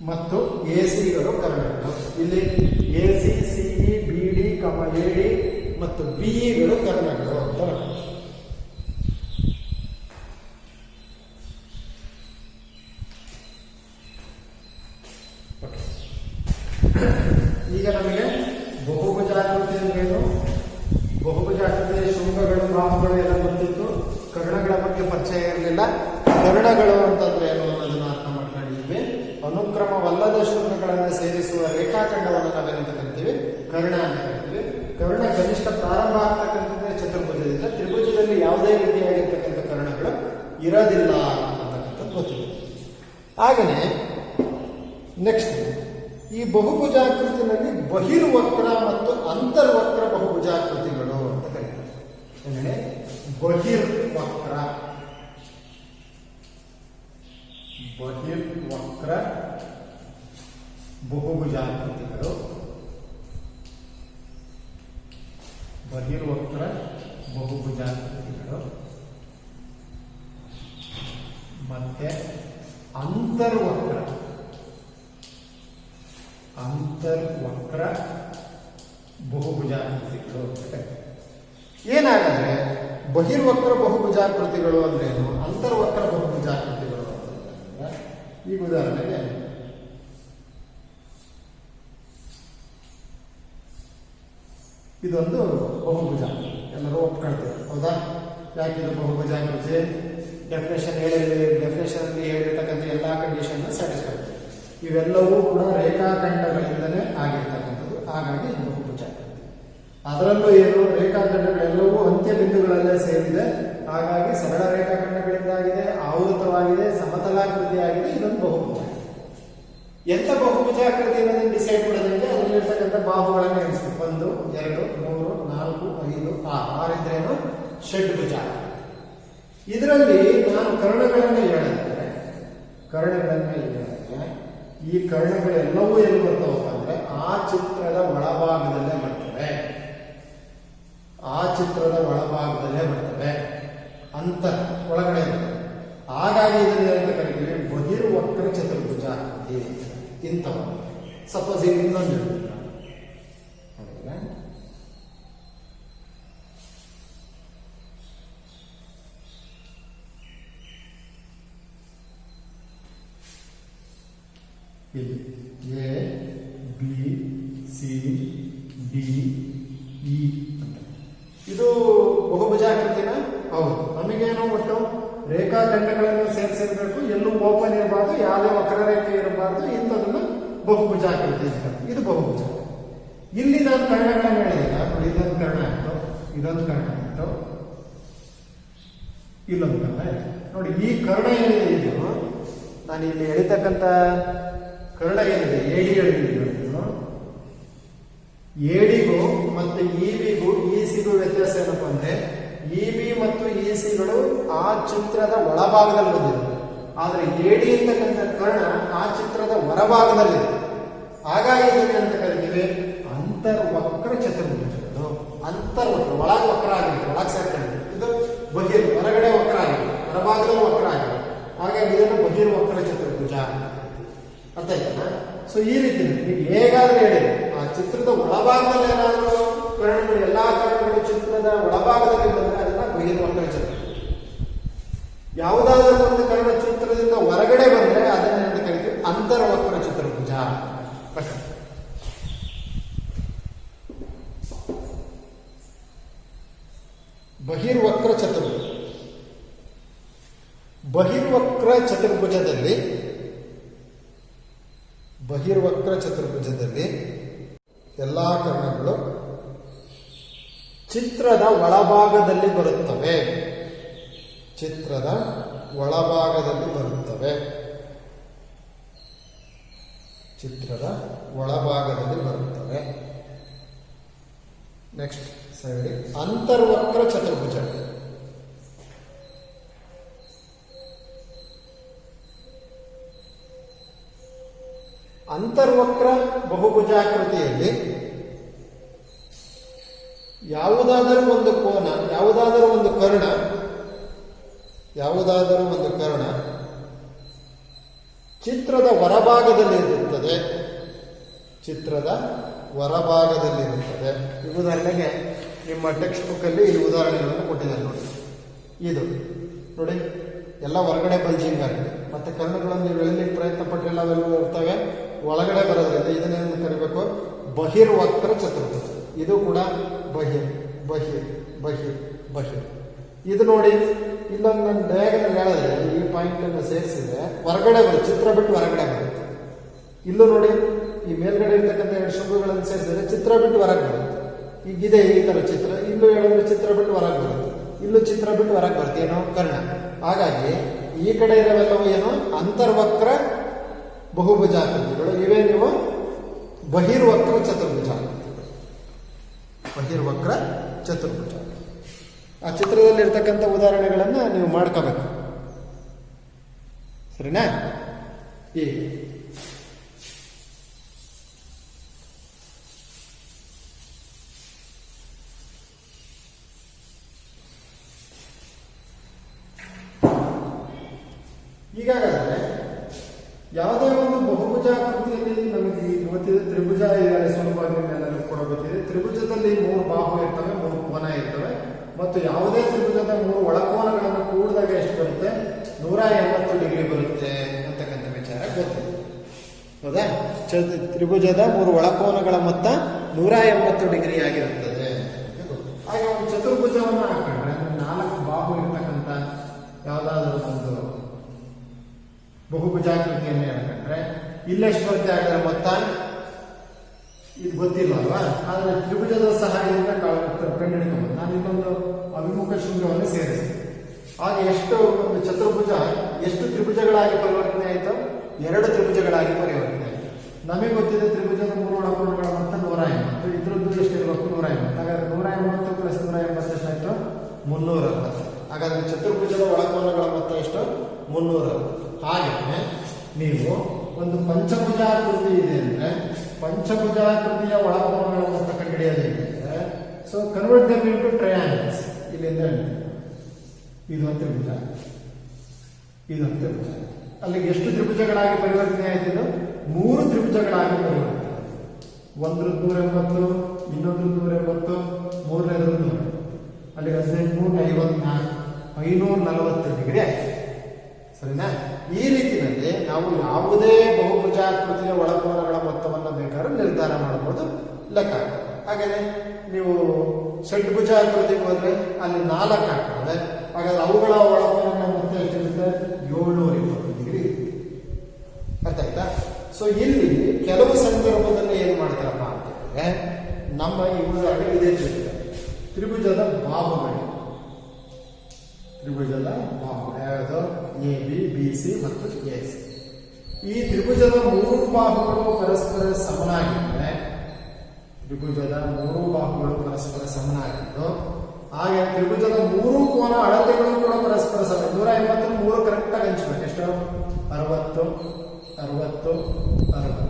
ಮತ್ತು ಎ ಸಿಗಳು ಕರ್ಣಗಳು. ಇಲ್ಲಿ A C, C E, B D, A D ಮತ್ತು ಬಿ ಇಗಳು ಕರ್ಣಗಳು ಅಂತ. ಈಗ ನಮಗೆ ಬಹುಭುಜಾಕೃತಿ ಅಂದ್ರೇನು, ಬಹುಭುಜಾಕೃತಿಯ ಶೃಂಗಗಳು, ಬಾಹುಗಳು ಎಲ್ಲ ಗೊತ್ತಿತ್ತು. ಕರ್ಣಗಳ ಬಗ್ಗೆ ಪರಿಚಯ ಇರಲಿಲ್ಲ. ಕರ್ಣಗಳು ಅಂತಂದ್ರೆ ಏನು ಅನ್ನೋದನ್ನ ಅರ್ಥ ಮಾಡ್ಕೊಂಡಿದ್ವಿ. ಅನುಕ್ರಮವಲ್ಲದ ಶೃಂಗಗಳನ್ನು ಸೇರಿಸುವ ರೇಖಾಖಂಡವನ್ನು ನಾವೇನಂತ ಕರಿತೀವಿ? ಕರ್ಣ ಅಂತ ಕರಿತೀವಿ. ಕರ್ಣ ಕನಿಷ್ಠ ಪ್ರಾರಂಭ ಆಗ್ತಕ್ಕಂಥದ್ದೇ ಚತುರ್ಭುಜದಿಂದ. ತ್ರಿಭುಜದಲ್ಲಿ ಯಾವುದೇ ರೀತಿಯಾಗಿರ್ತಕ್ಕಂಥ ಕರ್ಣಗಳು ಇರೋದಿಲ್ಲ ಅಂತಕ್ಕಂಥದ್ದು ಗೊತ್ತಿದೆ. ಹಾಗೆಯೇ ನೆಕ್ಸ್ಟ್ ಈ ಬಹುಭುಜಾಕೃತಿನಲ್ಲಿ ಬಹಿರ್ವಕ್ರ ಮತ್ತು ಅಂತರ್ವಕ್ರ ಬಹುಭುಜಾಕೃತಿಗಳು ಅಂತ ಕರೀತಾರೆ. ಅಂದರೆ ಬಹಿರ್ವಕ್ರ ಬಹುಭುಜಾಕೃತಿಗಳು, ಬಹಿರ್ವಕ್ರ ಬಹುಭುಜಾಕೃತಿಗಳು ಮತ್ತೆ ಅಂತರ್ವಕ್ರ ಬಹಿರ್ವಕ್ರ ಬಹುಭುಜಾಕೃತಿಗಳು. ಏನಾಗಂದ್ರೆ ಬಹಿರ್ವಕ್ರ ಬಹುಭುಜಾಕೃತಿಗಳು ಅಂದ್ರೇನು, ಅಂತರ್ವಕ್ರ ಬಹುಭುಜಾಕೃತಿಗಳು ಅಂತಂದ್ರೆ ಈಗ ಉದಾಹರಣೆಗೆ ಇದೊಂದು ಬಹುಭುಜ, ಎಲ್ಲರೂ ಒಪ್ಕೊಳ್ತೇವೆ ಹೌದಾ? ಯಾಕೆ ಇದು ಬಹುಭುಜಾಕೃತಿ? ಡೆಫಿನೇಷನ್ ಅಲ್ಲಿ ಹೇಳಿರ್ತಕ್ಕಂಥ ಎಲ್ಲಾ ಕಂಡೀಷನ್ ಸ್ಯಾಟಿಸ್ಫೈ. ಇವೆಲ್ಲವೂ ಕೂಡ ರೇಖಾಖಂಡಗಳಿಂದಲೇ ಆಗಿರ್ತಕ್ಕಂಥದ್ದು, ಹಾಗಾಗಿ ಇದು ಬಹುಭುಜಾಕೃತಿ. ಅದರಲ್ಲೂ ಏನು, ರೇಖಾಖಂಡಗಳೆಲ್ಲವೂ ಅಂತ್ಯ ಬಿಂದುಗಳಲ್ಲೇ ಸೇರಿದೆ, ಹಾಗಾಗಿ ಸರಳ ರೇಖಾಖಂಡಗಳಿಂದಾಗಿದೆ, ಆವೃತವಾಗಿದೆ, ಸಮತಲಾಕೃತಿಯಾಗಿದೆ. ಇದೊಂದು ಬಹುಭುಜ. ಎಂತ ಬಹುಭುಜಾಕೃತಿ ಅನ್ನೋದನ್ನು ಡಿಸೈಡ್ ಮಾಡೋದಂದ್ರೆ ಅದರಲ್ಲಿರ್ತಕ್ಕಂಥ ಬಾಹುಗಳನ್ನು ಎಣಿಸ್ತೀವಿ. 1, 2, 3, 4, 5, 6 ಇದ್ರೇನು ಷಡ್ಭುಜ. ಇದರಲ್ಲಿ ನಾನು ಕರ್ಣಗಳನ್ನು ಹೇಳಿದ್ರೆ ಈ ಕರ್ಣಗಳೆಲ್ಲವೂ ಎಲ್ಲಿ ಬರ್ತಾವಪ್ಪ ಅಂದ್ರೆ ಆ ಚಿತ್ರದ ಒಳಭಾಗದಲ್ಲೇ ಬರ್ತವೆ. ಅಂತ ಒಳಗಡೆ ಇರ್ತವೆ. ಹಾಗಾಗಿ ಇದನ್ನ ಕರೀತೀವಿ ಬಹಿರ್ವಕ್ರ ಚತುರ್ಭುಜ ಇಂಥವು. ಸಪೋಸ್ ಈಗ ಇನ್ನೊಂದು A B C D E ಅಂತ ಇದು ಬಹುಭುಜಾಕೃತಿನ. ಹೌದು, ನಮಗೇನು ಒಟ್ಟು ರೇಖಾಖಂಡಗಳನ್ನು ಸೇರಿಸಿರ್ಬೇಕು, ಎಲ್ಲೂ ಓಪನ್ ಇರಬಾರ್ದು, ಯಾವುದೇ ವಕ್ರರೇಖೆ ಇರಬಾರ್ದು, ಇಂಥದನ್ನು ಬಹುಭುಜಾಕೃತಿ ಅಂತ. ಇದು ಬಹುಭುಜ. ಇಲ್ಲಿ ನಾನು ಕರ್ಣಗಳನ್ನು ಹೇಳಿದಾಗ ನೋಡಿ, ಇದೊಂದು ಕರ್ಣ ಆಯ್ತು, ಇದೊಂದು ಕರ್ಣ ಆಯ್ತು, ಇಲ್ಲೊಂದು ಕರ್ಣ ಆಯ್ತು. ನೋಡಿ ಈ ಕರ್ಣ ಏನಿದೆ, ಇದು ನಾನು ಇಲ್ಲಿ ಎಳಿತಕ್ಕಂಥ ಕರ್ಣ ಏನಿದೆ, ಎಡಿ ಎಳಿದಿದ್ದು, ಎಡಿಗೂ ಮತ್ತು ಇಬಿಗೂ ಇಸಿಗೂ ವ್ಯತ್ಯಾಸ ಏನಪ್ಪ ಅಂದ್ರೆ ಇಬಿ ಮತ್ತು ಇಸಿಗಳು ಆ ಚಿತ್ರದ ಒಳಭಾಗದಲ್ಲಿ ಬಂದಿದೆ, ಆದ್ರೆ ಎಡಿ ಅಂತಕ್ಕಂಥ ಕರ್ಣ ಆ ಚಿತ್ರದ ಹೊರಭಾಗದಲ್ಲಿದೆ. ಹಾಗಾಗಿ ಅಂತ ಕರಿತೀವಿ ಅಂತರ್ವಕ್ರ ಚತುರ್ಭುಜಗಳು. ಅಂತರ್ವಕ್ರ, ಒಳಗೆ ವಕ್ರ ಆಗಿರುತ್ತೆ, ಒಳಗೆ ಸೇರ್ಕೊಂಡಿದೆ. ಇದು ಬಹಿರ್, ಹೊರಗಡೆ ವಕ್ರ ಆಗಿದೆ, ಹೊರಭಾಗದಲ್ಲಿ ವಕ್ರ ಆಗಿದೆ. ಹಾಗಾಗಿ ಇದನ್ನು ಬಹಿರ್ವಕ್ರ ಚತುರ್ಭುಜ ಅಂತ ಆಯ್ತಾ? ಸೊ ಈ ರೀತಿ ಈಗ ಹೇಗಾದ್ರೂ ಹೇಳಿ ಆ ಚಿತ್ರದ ಒಳಭಾಗದಲ್ಲಿ ಏನಾದರೂ ಕರ್ಣಗಳು, ಎಲ್ಲಾ ಕರ್ಣಗಳು ಚಿತ್ರದ ಒಳಭಾಗದಲ್ಲಿ ಬಂದ್ರೆ ಅದನ್ನ ಬಹಿರ್ವಕ್ರ ಚತುರ್ಭುಜ. ಯಾವುದಾದ್ರೂ ಒಂದು ಕರ್ಣ ಚಿತ್ರದಿಂದ ಹೊರಗಡೆ ಬಂದ್ರೆ ಅದನ್ನ ಅಂತ ಕರಿತೀವಿ ಅಂತರ್ವಕ್ರ ಚತುರ್ಭುಜ. ಬಹಿರ್ವಕ್ರ ಚತುರ್ಭುಜ. ಬಹಿರ್ವಕ್ರ ಚತುರ್ಭುಜದಲ್ಲಿ ಎಲ್ಲಾ ಕರ್ಣಗಳು ಚಿತ್ರದ ಒಳಭಾಗದಲ್ಲಿ ಬರುತ್ತವೆ. ನೆಕ್ಸ್ಟ್ ಸೈಡ್ ಅಂತರ್ವಕ್ರ ಚತುರ್ಭುಜ. ಅಂತರ್ವಕ್ರ ಬಹುಭುಜಾಕೃತಿಯಲ್ಲಿ ಯಾವುದಾದರೂ ಒಂದು ಕೋನ, ಯಾವುದಾದರೂ ಒಂದು ಕರ್ಣ ಚಿತ್ರದ ಹೊರಭಾಗದಲ್ಲಿರುತ್ತದೆ. ಉದಾಹರಣೆಗೆ ನಿಮ್ಮ ಟೆಕ್ಸ್ಟ್ ಬುಕ್ ಅಲ್ಲಿ ಈ ಉದಾಹರಣೆಗಳನ್ನು ಕೊಟ್ಟಿದ್ದಾರೆ ನೋಡಿ. ಇದು ನೋಡಿ, ಎಲ್ಲ ಹೊರಗಡೆ ಬಲ್ಜಿಂಗ್ ಆಗಿದೆ. ಮತ್ತೆ ಕರ್ಣಗಳನ್ನು ನೀವು ಎಳಲಿಕ್ಕೆ ಪ್ರಯತ್ನ ಪಟ್ಟರೆಲ್ಲ ಅವೆಲ್ಲವೂ ಇರ್ತವೆ, ಒಳಗಡೆ ಬರೋದ್ರಿಂದ ಇದನ್ನೇನು ಕರಿಬೇಕು, ಬಹಿರ್ವಕ್ರ ಚತುರ್ಭುಜ. ಇದು ಕೂಡ ಬಹಿರ್ ಬಹಿರ್ ಬಹಿರ್ ಬಹಿರ್. ಇದು ನೋಡಿ, ಇಲ್ಲೊಂದು ನನ್ನ ಡಯಾಗ್ರಾಮ್ ಹೇಳಿದ್ರೆ ಈ ಪಾಯಿಂಟ್ ಅನ್ನು ಸೇರಿಸಿದ್ರೆ ಹೊರಗಡೆ ಬರುತ್ತೆ, ಚಿತ್ರ ಬಿಟ್ಟು ಹೊರಗಡೆ ಬರುತ್ತೆ. ಇಲ್ಲೂ ನೋಡಿ, ಈ ಮೇಲ್ಗಡೆ ಇರ್ತಕ್ಕಂಥ ಎರಡು ಶುಭಗಳನ್ನು ಸೇರಿಸಿದ್ರೆ ಚಿತ್ರ ಬಿಟ್ಟು ಹೊರಗೆ ಬರುತ್ತೆ. ಈಗಿದೆ ಈ ತರ ಚಿತ್ರ, ಇಲ್ಲೂ ಹೇಳಿದ್ರೆ ಚಿತ್ರ ಬಿಟ್ಟು ಹೊರಗೆ ಬರುತ್ತೆ, ಇಲ್ಲೂ ಚಿತ್ರ ಬಿಟ್ಟು ಹೊರಗೆ ಬರುತ್ತೆ, ಏನೋ ಕರ್ಣ. ಹಾಗಾಗಿ ಈ ಕಡೆ ಇರೋವೆಲ್ಲವೂ ಏನು ಅಂತರ್ವಕ್ರ ಬಹುಭುಜಾಕೃತಿಗಳು. ಇವೇ ನೀವು ಬಹಿರ್ವಕ್ರ ಚತುರ್ಭುಜ. ಆ ಚಿತ್ರದಲ್ಲಿ ಇರ್ತಕ್ಕಂಥ ಉದಾಹರಣೆಗಳನ್ನ ನೀವು ಮಾಡ್ಕೋಬೇಕು, ಸರಿನಾ? ಈಗಾಗಲೇ ಯಾವುದೇ ಒಂದು ಬಹುಭುಜಾಕೃತಿಯಲ್ಲಿ ನಮಗೆ ಗೊತ್ತಿದೆ ತ್ರಿಭುಜ ಇದೆಯಲ್ಲ, ಸುಲಭವಾಗಿ ಎಲ್ಲರಿಗೂ ಕೂಡ ಗೊತ್ತಿದೆ. ತ್ರಿಭುಜದಲ್ಲಿ 3 ಬಾಹು ಇರ್ತವೆ, 3 ಕೋನ ಇರ್ತವೆ ಮತ್ತು ಯಾವುದೇ ತ್ರಿಭುಜದ 3 ಒಳಕೋನಗಳನ್ನು ಕೂಡಿದಾಗ ಎಷ್ಟು ಬರುತ್ತೆ? 180 ಡಿಗ್ರಿ ಬರುತ್ತೆ ಅಂತಕ್ಕಂಥ ವಿಚಾರ ಗೊತ್ತಿದೆ. ಹೌದಾ? ತ್ರಿಭುಜದ 3 ಒಳಕೋನಗಳ ಮೊತ್ತ 180 ಡಿಗ್ರಿ ಆಗಿರುತ್ತದೆ. ಹಾಗೆ ಒಂದು ಚತುರ್ಭುಜವನ್ನು ಹಾಕೊಂಡ್ರೆ, 4 ಬಾಹು ಇರ್ತಕ್ಕಂಥ ಯಾವುದಾದ್ರೂ ಒಂದು ಬಹುಭುಜಾಕೃತಿಯನ್ನೇ ಹಾಕೊಂಡ್ರೆ ಇಲ್ಲೆಷ್ಟು ಬರುತ್ತೆ ಆಗಿದ್ರೆ ಮೊತ್ತ? ಇದು ಗೊತ್ತಿಲ್ಲ ಅಲ್ವಾ? ಆದರೆ ತ್ರಿಭುಜದ ಸಹಾಯದಿಂದ ಕಂಡುಹಿಡಿಯಬಹುದು. ನಾನು ಇನ್ನೊಂದು ಅಭಿಮುಖ ಶೃಂಗವನ್ನು ಸೇರಿಸ್ತೀನಿ. ಆಗ ಎಷ್ಟು ಒಂದು ಚತುರ್ಭುಜ ಎಷ್ಟು ತ್ರಿಭುಜಗಳಾಗಿ ಪರಿವರ್ತನೆ ಆಯಿತು? 2 ತ್ರಿಭುಜಗಳಾಗಿ ಪರಿವರ್ತನೆ ಆಯಿತು. ನಮಗೆ ಗೊತ್ತಿದೆ ತ್ರಿಭುಜದ 3 ಒಳಕೋನಗಳ ಮೊತ್ತ 180. ಇದ್ರದ್ದು ಎಷ್ಟಿರಬೇಕು? 180. ಹಾಗಾದ್ರೆ 180 ಪ್ಲಸ್ 180 ಎಷ್ಟಾಯ್ತು? 360. ಹಾಗಾದ್ರೆ ಚತುರ್ಭುಜದ ಒಳಕೋನಗಳ ಮೊತ್ತ ಎಷ್ಟು? 360. ಹಾಗೆ ನೀವು ಒಂದು ಪಂಚಭುಜಾಕೃತಿ ಇದೆ ಅಂದ್ರೆ ಪಂಚಭುಜಾಕೃತಿಯ ಒಳಕೋನಗಳ ಮೊತ್ತ ಕಂಡುಹಿಡಿಯೋದು ಹೇಗೆ? So convert them into triangles. ಇಲ್ಲಿಂದ ಇದೊಂದು ತ್ರಿಭುಜ, ಇದೊಂದು ತ್ರಿಭುಜ. ಅಲ್ಲಿಗೆ ಎಷ್ಟು ತ್ರಿಭುಜಗಳಾಗಿ ಪರಿವರ್ತನೆ ಆಯ್ತು? ಇದು 3 ತ್ರಿಭುಜಗಳಾಗಿ ಪರಿವರ್ತನೆ. ಒಂದ್ರದ್ದು 180, ಇನ್ನೊಂದ್ರದ್ದು 180, ಮೂರನೇದ್ರದ್ದು 100. ಅಲ್ಲಿಗೆ 18, 540 ಡಿಗ್ರಿ ಆಯ್ತು. ಸರಿನಾ? ಈ ರೀತಿಯಲ್ಲಿ ನಾವು ಯಾವುದೇ ಬಹುಭುಜಾಕೃತಿಯ ಒಳಕೋನಗಳ ಮೊತ್ತವನ್ನು ಬೇಕಾದ್ರೂ ನಿರ್ಧಾರ ಮಾಡಬಹುದು, ಲೆಕ್ಕ ಆಗ್ತದೆ. ಹಾಗೆಯೇ ನೀವು ಷಡ್ಭುಜಾಕೃತಿಗೆ ಹೋದ್ರೆ ಅಲ್ಲಿ 4 ಆಗ್ತದೆ. ಹಾಗಾದ್ರೆ ಅವುಗಳ ಒಳಕೋನಗಳ ಮೊತ್ತ ಎಷ್ಟಿರುತ್ತೆ? 720 ಡಿಗ್ರಿ. ಅರ್ಥ ಆಯ್ತಾ? ಸೊ ಇಲ್ಲಿ ಕೆಲವು ಸಂದರ್ಭದಲ್ಲಿ ಏನ್ ಮಾಡ್ತಾರಪ್ಪ ಅಂತಂದ್ರೆ, ನಮ್ಮ ಇವುಗಳು ಇದೇ ತ್ರಿಭುಜದ ಬಾಹುಗಳು, ತ್ರಿಭುಜದ ಬಾಹು ಯಾವುದು? ಎ ಬಿ, ಬಿ ಸಿ ಮತ್ತು ಎ ಸಿ. ಈ ತ್ರಿಭುಜದ 3 ಬಾಹುಗಳು ಪರಸ್ಪರ ಸಮನಾಗಿದ್ದರೆ, ತ್ರಿಭುಜದ 3 ಬಾಹುಗಳು ಪರಸ್ಪರ ಸಮನಾಗಿದ್ದು, ಹಾಗೆ ತ್ರಿಭುಜದ 3 ಕೋನ ಅಳತೆಗಳು ಕೂಡ ಪರಸ್ಪರ ಸಮ. 180 3 ಕರೆಕ್ಟ್ ಆಗಿ ಹಂಚ್ಬೇಕು. ಎಷ್ಟು? 60, 60, 60.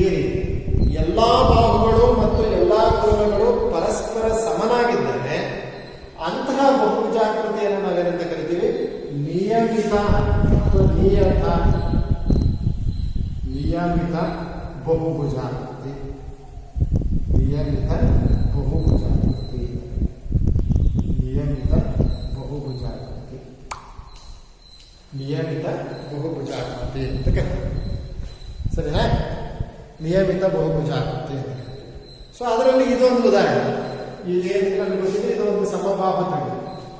ಈ ರೀತಿ ಎಲ್ಲಾ ಬಾಹುಗಳು ಮತ್ತು ಎಲ್ಲಾ ಕೋನಗಳು ಪರಸ್ಪರ ಸಮನಾಗಿದ್ದರೆ ಅಂತಹ ಬಹುಭುಜಾಕೃತಿಯನ್ನು ನಾವೇನಂತ ಕರಿತೀವಿ? ನಿಯಮಿತ ಅಥವಾ ನಿಯಮಿತ ಬಹುಭುಜಾಕೃತಿ. ನಿಯಮಿತ ಬಹುಭುಜಾಕೃತಿ, ನಿಯಮಿತ ಬಹುಭುಜಾಕೃತಿ, ನಿಯಮಿತ ಬಹುಭುಜಾಕೃತಿ ಅಂತ ಕರೀತೀವಿ. ಸರಿನಾ? ನಿಯಮಿತ ಬಹುಭುಜಾಕೃತಿ. ಸೊ ಅದರಲ್ಲಿ ಇದೊಂದು ಉದಾಹರಣೆ. ಈಗ ಏನಿಲ್ಲ ಗೊತ್ತಿದೆ, ಇದೊಂದು ಸಮಬಾಹು ತ್ರಿಭುಜ.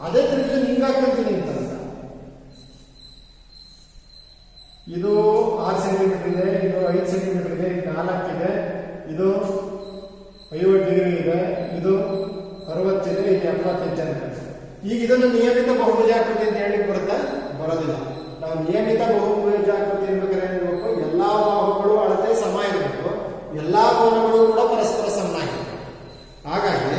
ಅದೇ ತ್ರಿಭುಜ ಹಿಂಗಾಗ್ತೀನಿ ಅಂತಂತ, ಇದು 6 ಸೆಂಟಿಮೀಟರ್ ಇದೆ, ಇದು 5 ಸೆಂಟಿಮೀಟರ್ ಇದೆ, ಇದು 4 ಇದೆ, ಇದು 50 ಡಿಗ್ರಿ ಇದೆ, ಇದು 60 ಇದೆ, ಇದು 75 ಇದೆ. ಈಗ ಇದನ್ನು ನಿಯಮಿತ ಬಹುಭುಜಾಕೃತಿ ಅಂತ ಹೇಳಿ ಬರೋದಿಲ್ಲ. ನಾವು ನಿಯಮಿತ ಬಹುಭುಜಾಕೃತಿ ಎಂದು ಕರೆಯಬೇಕು. ಎಲ್ಲಾ ಬಾಹುಗಳು ಅಳತೆ ಸಮ ಇರಬೇಕು, ಎಲ್ಲಾ ಕೋನಗಳು ಕೂಡ ಪರಸ್ಪರ ಸಮನಾಗಿರಬೇಕು. ಹಾಗಾಗಿ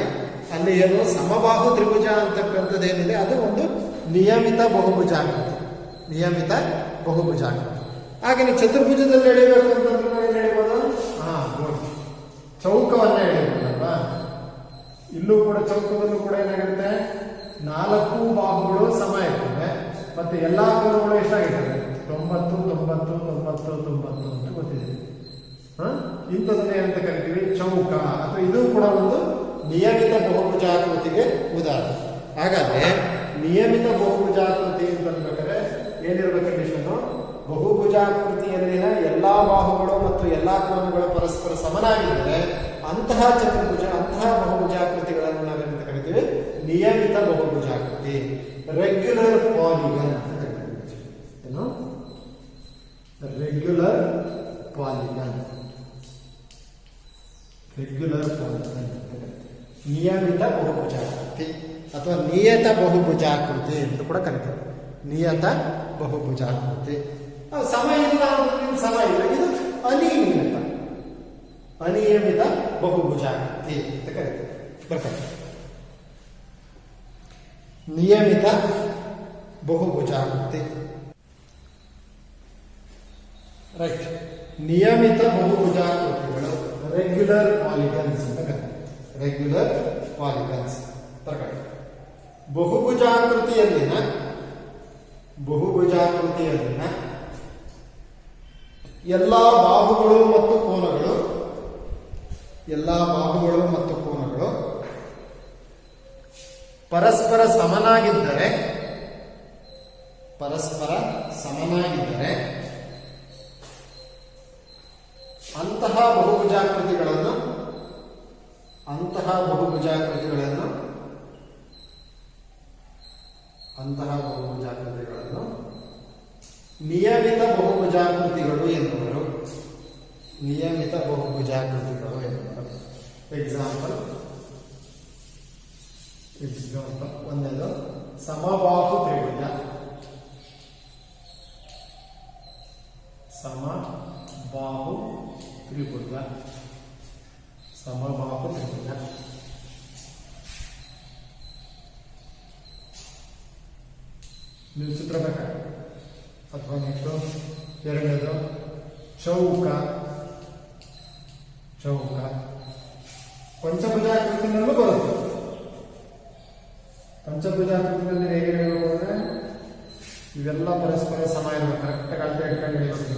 ಅಲ್ಲಿ ಏನು ಸಮಬಾಹು ತ್ರಿಭುಜ ಅಂತಕ್ಕಂಥದ್ದು ಏನಿದೆ ಅದು ಒಂದು ನಿಯಮಿತ ಬಹುಭುಜಾಕೃತಿ, ನಿಯಮಿತ ಬಹುಭುಜಾಕೃತಿ. ಹಾಗೆ ನೀವು ಚತುರ್ಭುಜದಲ್ಲಿ ಎಳೆಯಬೇಕು ಅಂತಂದ್ರೆ ಏನು ಎಳೆಯಬಹುದು? ನೋಡಿ, ಚೌಕವನ್ನ ಎಳೆಯಬಹುದಲ್ವಾ? ಇಲ್ಲೂ ಕೂಡ ಚೌಕದಲ್ಲೂ ಕೂಡ ಏನಾಗುತ್ತೆ? 4 ಬಾಹುಗಳು ಸಮ ಇರ್ತವೆ ಮತ್ತೆ ಎಲ್ಲಾ ಕೋನಗಳು ಎಷ್ಟಾಗಿರ್ತವೆ? 90, 90, 90, 90 ಅಂತ ಗೊತ್ತಿದೆ. ಇಂಥದನ್ನ ಏನಂತ ಕರಿತೀವಿ? ಚೌಕ. ಅಥವಾ ಇದು ಕೂಡ ಒಂದು ನಿಯಮಿತ ಬಹುಭುಜಾಕೃತಿಗೆ ಉದಾಹರಣೆ. ಹಾಗಾದ್ರೆ ನಿಯಮಿತ ಬಹುಭುಜಾಕೃತಿ ಅಂತ ಅನ್ಬೇಕಾದ್ರೆ ಏನಿರ್ಬೇಕು ಕಂಡೀಷನ್ನು? ಬಹುಭುಜಾಕೃತಿಯಲ್ಲಿನ ಎಲ್ಲಾ ಬಾಹುಗಳು ಮತ್ತು ಎಲ್ಲಾ ಕೋನಗಳು ಪರಸ್ಪರ ಸಮನಾಗಿದ್ದರೆ ಅಂತಹ ಚತುರ್ಭುಜ, ಅಂತಹ ಬಹುಭುಜಾಕೃತಿಗಳನ್ನು ನಾವೇನಂತ ಕರಿತೀವಿ? ನಿಯಮಿತ ಬಹುಭುಜಾಕೃತಿ, ರೆಗ್ಯುಲರ್ ಪಾಲಿಗನ್ ಅಂತ ಕರಿತೀವಿ. ಏನು? ರೆಗ್ಯುಲರ್ ಪಾಲಿಗನ್, ರೆಗ್ಯುಲರ್ ಪಾಲಿಗನ್, ನಿಯಮಿತ ಬಹುಭುಜಾಕೃತಿ ಅಥವಾ ನಿಯತ ಬಹುಭುಜಾಕೃತಿ ಅಂತ ಕೂಡ ಕರೀತಾರೆ. ನಿಯತ ಬಹುಭುಜಾಕೃತಿ. ಸಮ ಇಲ್ಲ ಅಂದ್ರೆ ಸಮ ಇಲ್ಲ, ಇದು ಅನಿಯಮಿತ, ಅನಿಯಮಿತ ಬಹುಭುಜಾಕೃತಿ ಅಂತ ಕರೀತಾರೆ. ಬರ್ತಾರೆ ನಿಯಮಿತ ಬಹುಭುಜಾಕೃತಿ. ರೈಟ್. ನಿಯಮಿತ ಬಹುಭುಜಾಕೃತಿಗಳು ರೆಗ್ಯುಲರ್ ಪಾಲಿಗನ್ಸ್ ಅಂತ ಕರೀತಾರೆ. ರೆಗ್ಯುಲರ್ ಪಾಲಿಗನ್ಸ್ ಪ್ರಕಟ. ಬಹುಭುಜಾಕೃತಿಯಲ್ಲಿನ ಎಲ್ಲಾ ಬಾಹುಗಳು ಮತ್ತು ಕೋನಗಳು ಎಲ್ಲ ಬಾಹುಗಳು ಮತ್ತು ಕೋನಗಳು ಪರಸ್ಪರ ಸಮನಾಗಿದ್ದರೆ ಅಂತಹ ಬಹುಭುಜಾಕೃತಿಗಳನ್ನು ನಿಯಮಿತ ಬಹುಭುಜಾಕೃತಿಗಳು ಎನ್ನುವರು. ಎಕ್ಸಾಂಪಲ್ ಒಂದನೇದು ಸಮಬಾಹು ತ್ರಿಭುಜ. ನೀವು ಚಿತ್ರ ಬೇಕಾ ಅಥವಾ ನೆಕ್ಸ್ಟ್ ಎರಡನೇದು ಚೌಕ. ಪಂಚಭುಜಾಕೃತಿನಲ್ಲೂ ಬರುತ್ತೆ. ಪಂಚಭುಜಾಕೃತಿನಲ್ಲಿ ಹೇಗೆ ಹೇಳಬೇಕು ಅಂದ್ರೆ ಇವೆಲ್ಲ ಪರಸ್ಪರ ಸಮ ಇರಬೇಕು. ಕರೆಕ್ಟಾಗಿ ಅಳತೆ ಇಟ್ಕೊಂಡು ಹಿಡಿಯಬೇಕು.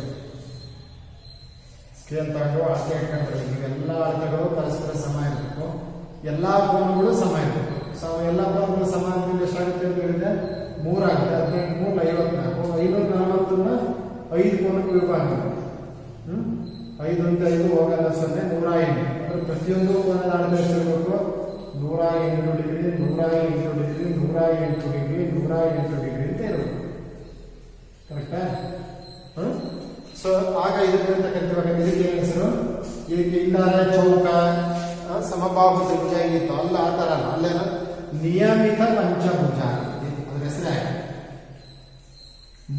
ಸ್ಕೇಲ್ ತಗೊಂಡು ಅಳತೆ ಇಟ್ಕೊಂಡ್ರೆ ಇವೆಲ್ಲ ಅಳತೆಗಳು ಪರಸ್ಪರ ಸಮ ಇರಬೇಕು. ಎಲ್ಲಾ ಕೋನಗಳು ಸಮ ಇರಬೇಕು. ಎಲ್ಲ ಕೋನಗಳು ಸಮ ಅಂದ್ರೆ ಎಷ್ಟಾಗುತ್ತೆ ಅಂತ ಹೇಳಿದ್ರೆ 3 ಆಗುತ್ತೆ. 18 3 54 540 ಕೋನಕ್ಕೆ ವಿಭಾಗ. 5 ಅಂತ 5 ಹೋಗಲ್ಲ 0 108. ಅಂದ್ರೆ ಪ್ರತಿಯೊಂದು ಕೋನದ ಅಳತೆ ಎಷ್ಟಿರಬೇಕು? 108 ಡಿಗ್ರಿ, 108 ಡಿಗ್ರಿ, 108 ಡಿಗ್ರಿ, 108 ಡಿಗ್ರಿ ಅಂತ ಇರಬೇಕು. ಕರೆಕ್ಟಾ? ಸೊ ಆಗ ಇದಕ್ಕೆ ಇದಕ್ಕೆ ಹೆಸರು. ಇದಕ್ಕೆ ಇಲ್ಲಾರೆ ಚೌಕ, ಸಮಬಾಹು ತ್ರಿಭುಜ ಇತ್ತು ಅಲ್ಲ, ಆ ತರ ಅಲ್ಲ. ಅಲ್ಲೇನು ನಿಯಮಿತ ಪಂಚಭುಜ. ಅದ್ರ ಹೆಸರೇ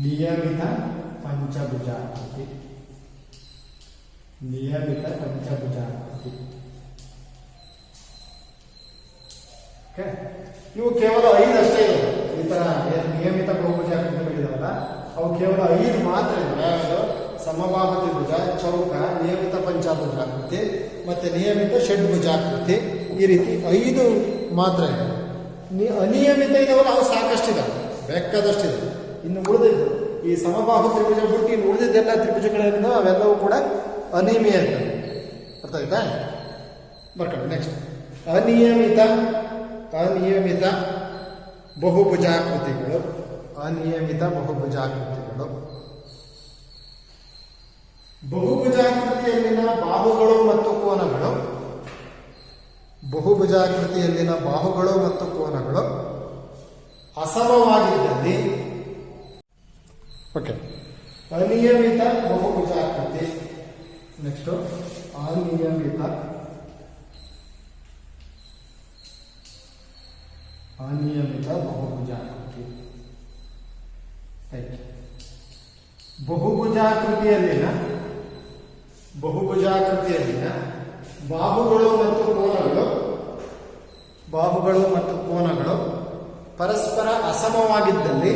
ನಿಯಮಿತ ಪಂಚಭುಜಾಕೃತಿ. ಇವು ಕೇವಲ 5 ಅಷ್ಟೇ ಇವೆ. ಈ ತರ ನಿಯಮಿತ ಬಹುಭುಜಾಕೃತಿಗಳಿದಾವಲ್ಲ, ಅವು ಕೇವಲ 5 ಮಾತ್ರ ಇವೆ. ಯಾವುದು? ಸಮಬಾಹು ತ್ರಿಭುಜ, ಚೌಕ, ನಿಯಮಿತ ಪಂಚಭುಜಾಕೃತಿ ಮತ್ತೆ ನಿಯಮಿತ ಷಡ್ಭುಜಾಕೃತಿ. ಈ ರೀತಿ 5 ಮಾತ್ರ ಇದೆ. ಅನಿಯಮಿತ ಇದಾವಲ್ಲ ಅವು ಸಾಕಷ್ಟಿದಾವೆ, ಬೇಕಾದಷ್ಟಿದೆ. ಇನ್ನು ಉಳಿದಿದ್ದು ಈ ಸಮಬಾಹು ತ್ರಿಭುಜ ಬಿಟ್ಟು ಇನ್ನು ಉಳಿದಿದ್ದೆಲ್ಲ ತ್ರಿಭುಜಗಳೇನಿದೆ ಅವೆಲ್ಲವೂ ಕೂಡ ಅನಿಯಮಿತ. ಅರ್ಥ ಆಯ್ತಾ? ಬರ್ಕೊಳ್ಳಿ ನೆಕ್ಸ್ಟ್. ಅನಿಯಮಿತ ಬಹುಭುಜಾಕೃತಿಗಳು. ಬಹುಭುಜಾಕೃತಿಯಲ್ಲಿನ ಬಾಹುಗಳು ಮತ್ತು ಕೋನಗಳು ಅಸಮವಾಗಿದ್ದಲ್ಲಿ ಅನಿಯಮಿತ ಬಹುಭುಜಾಕೃತಿ. ನೆಕ್ಸ್ಟ್ ಅನಿಯಮಿತ ಬಹುಭುಜಾಕೃತಿ. ಬಹುಭುಜಾಕೃತಿಯಲ್ಲಿನ ಬಾಹುಗಳು ಮತ್ತು ಕೋನಗಳು ಪರಸ್ಪರ ಅಸಮವಾಗಿದ್ದಲ್ಲಿ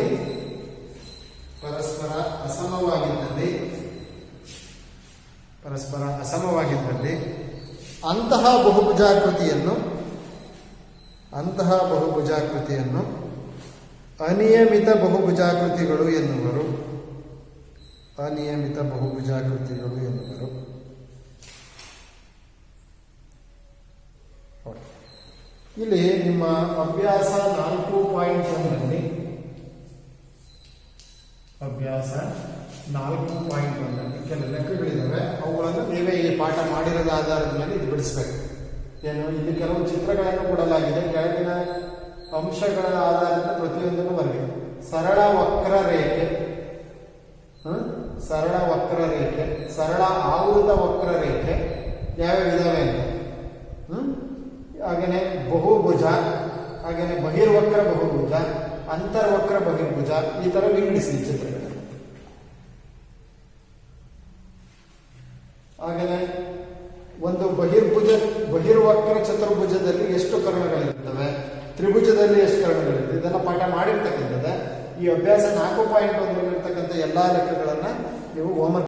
ಅಂತಹ ಬಹುಭುಜಾಕೃತಿಯನ್ನು ಅನಿಯಮಿತ ಬಹುಭುಜಾಕೃತಿಗಳು ಎನ್ನುವರು. ಇಲ್ಲಿ ನಿಮ್ಮ ಅಭ್ಯಾಸ 4.1ನಲ್ಲಿ ಕೆಲ ಲೆಕ್ಕಗಳಿದ್ದಾವೆ. ಅವುಗಳನ್ನು ನೀವೇ ಈ ಪಾಠ ಮಾಡಿರೋದ ಆಧಾರದ ಮೇಲೆ ಇದು ಬಿಡಿಸ್ಬೇಕು. ಏನು, ಇಲ್ಲಿ ಕೆಲವು ಚಿತ್ರಗಳನ್ನು ಕೊಡಲಾಗಿದೆ. ಕೆಳಗಿನ ಅಂಶಗಳ ಆಧಾರದ ಪ್ರತಿಯೊಂದನ್ನು ಬರಬೇಕು. ಸರಳ ವಕ್ರರೇಖೆ, ಸರಳ ಆವೃತ ವಕ್ರರೇಖೆ ಯಾವ್ಯಾವ ಇದಾವೆ ಅಂತ. ಹಾಗೇನೆ ಬಹುಭುಜ, ಹಾಗೇನೆ ಬಹಿರ್ವಕ್ರ ಬಹುಭುಜ, ಅಂತರ್ವಕ್ರ ಬಹಿರ್ಭುಜ, ಈ ತರ ವಿಂಗಡಿಸಿ ಚಿತ್ರಗಳು. ಹಾಗೇನೆ ಒಂದು ಬಹಿರ್ವಕ್ರ ಚತುರ್ಭುಜದಲ್ಲಿ ಎಷ್ಟು ಕರ್ಣಗಳಿರ್ತವೆ, ತ್ರಿಭುಜದಲ್ಲಿ ಎಷ್ಟು ಕರ್ಣಗಳಿರ್ತವೆ, ಇದೆಲ್ಲ ಪಾಠ ಮಾಡಿರ್ತಕ್ಕಂಥದ್ದು. ಈ ಅಭ್ಯಾಸ 4.1 ಇರ್ತಕ್ಕಂಥ ಎಲ್ಲಾ ಲೆಕ್ಕಗಳನ್ನ ನೀವು ಹೋಮ್ವರ್ಕ್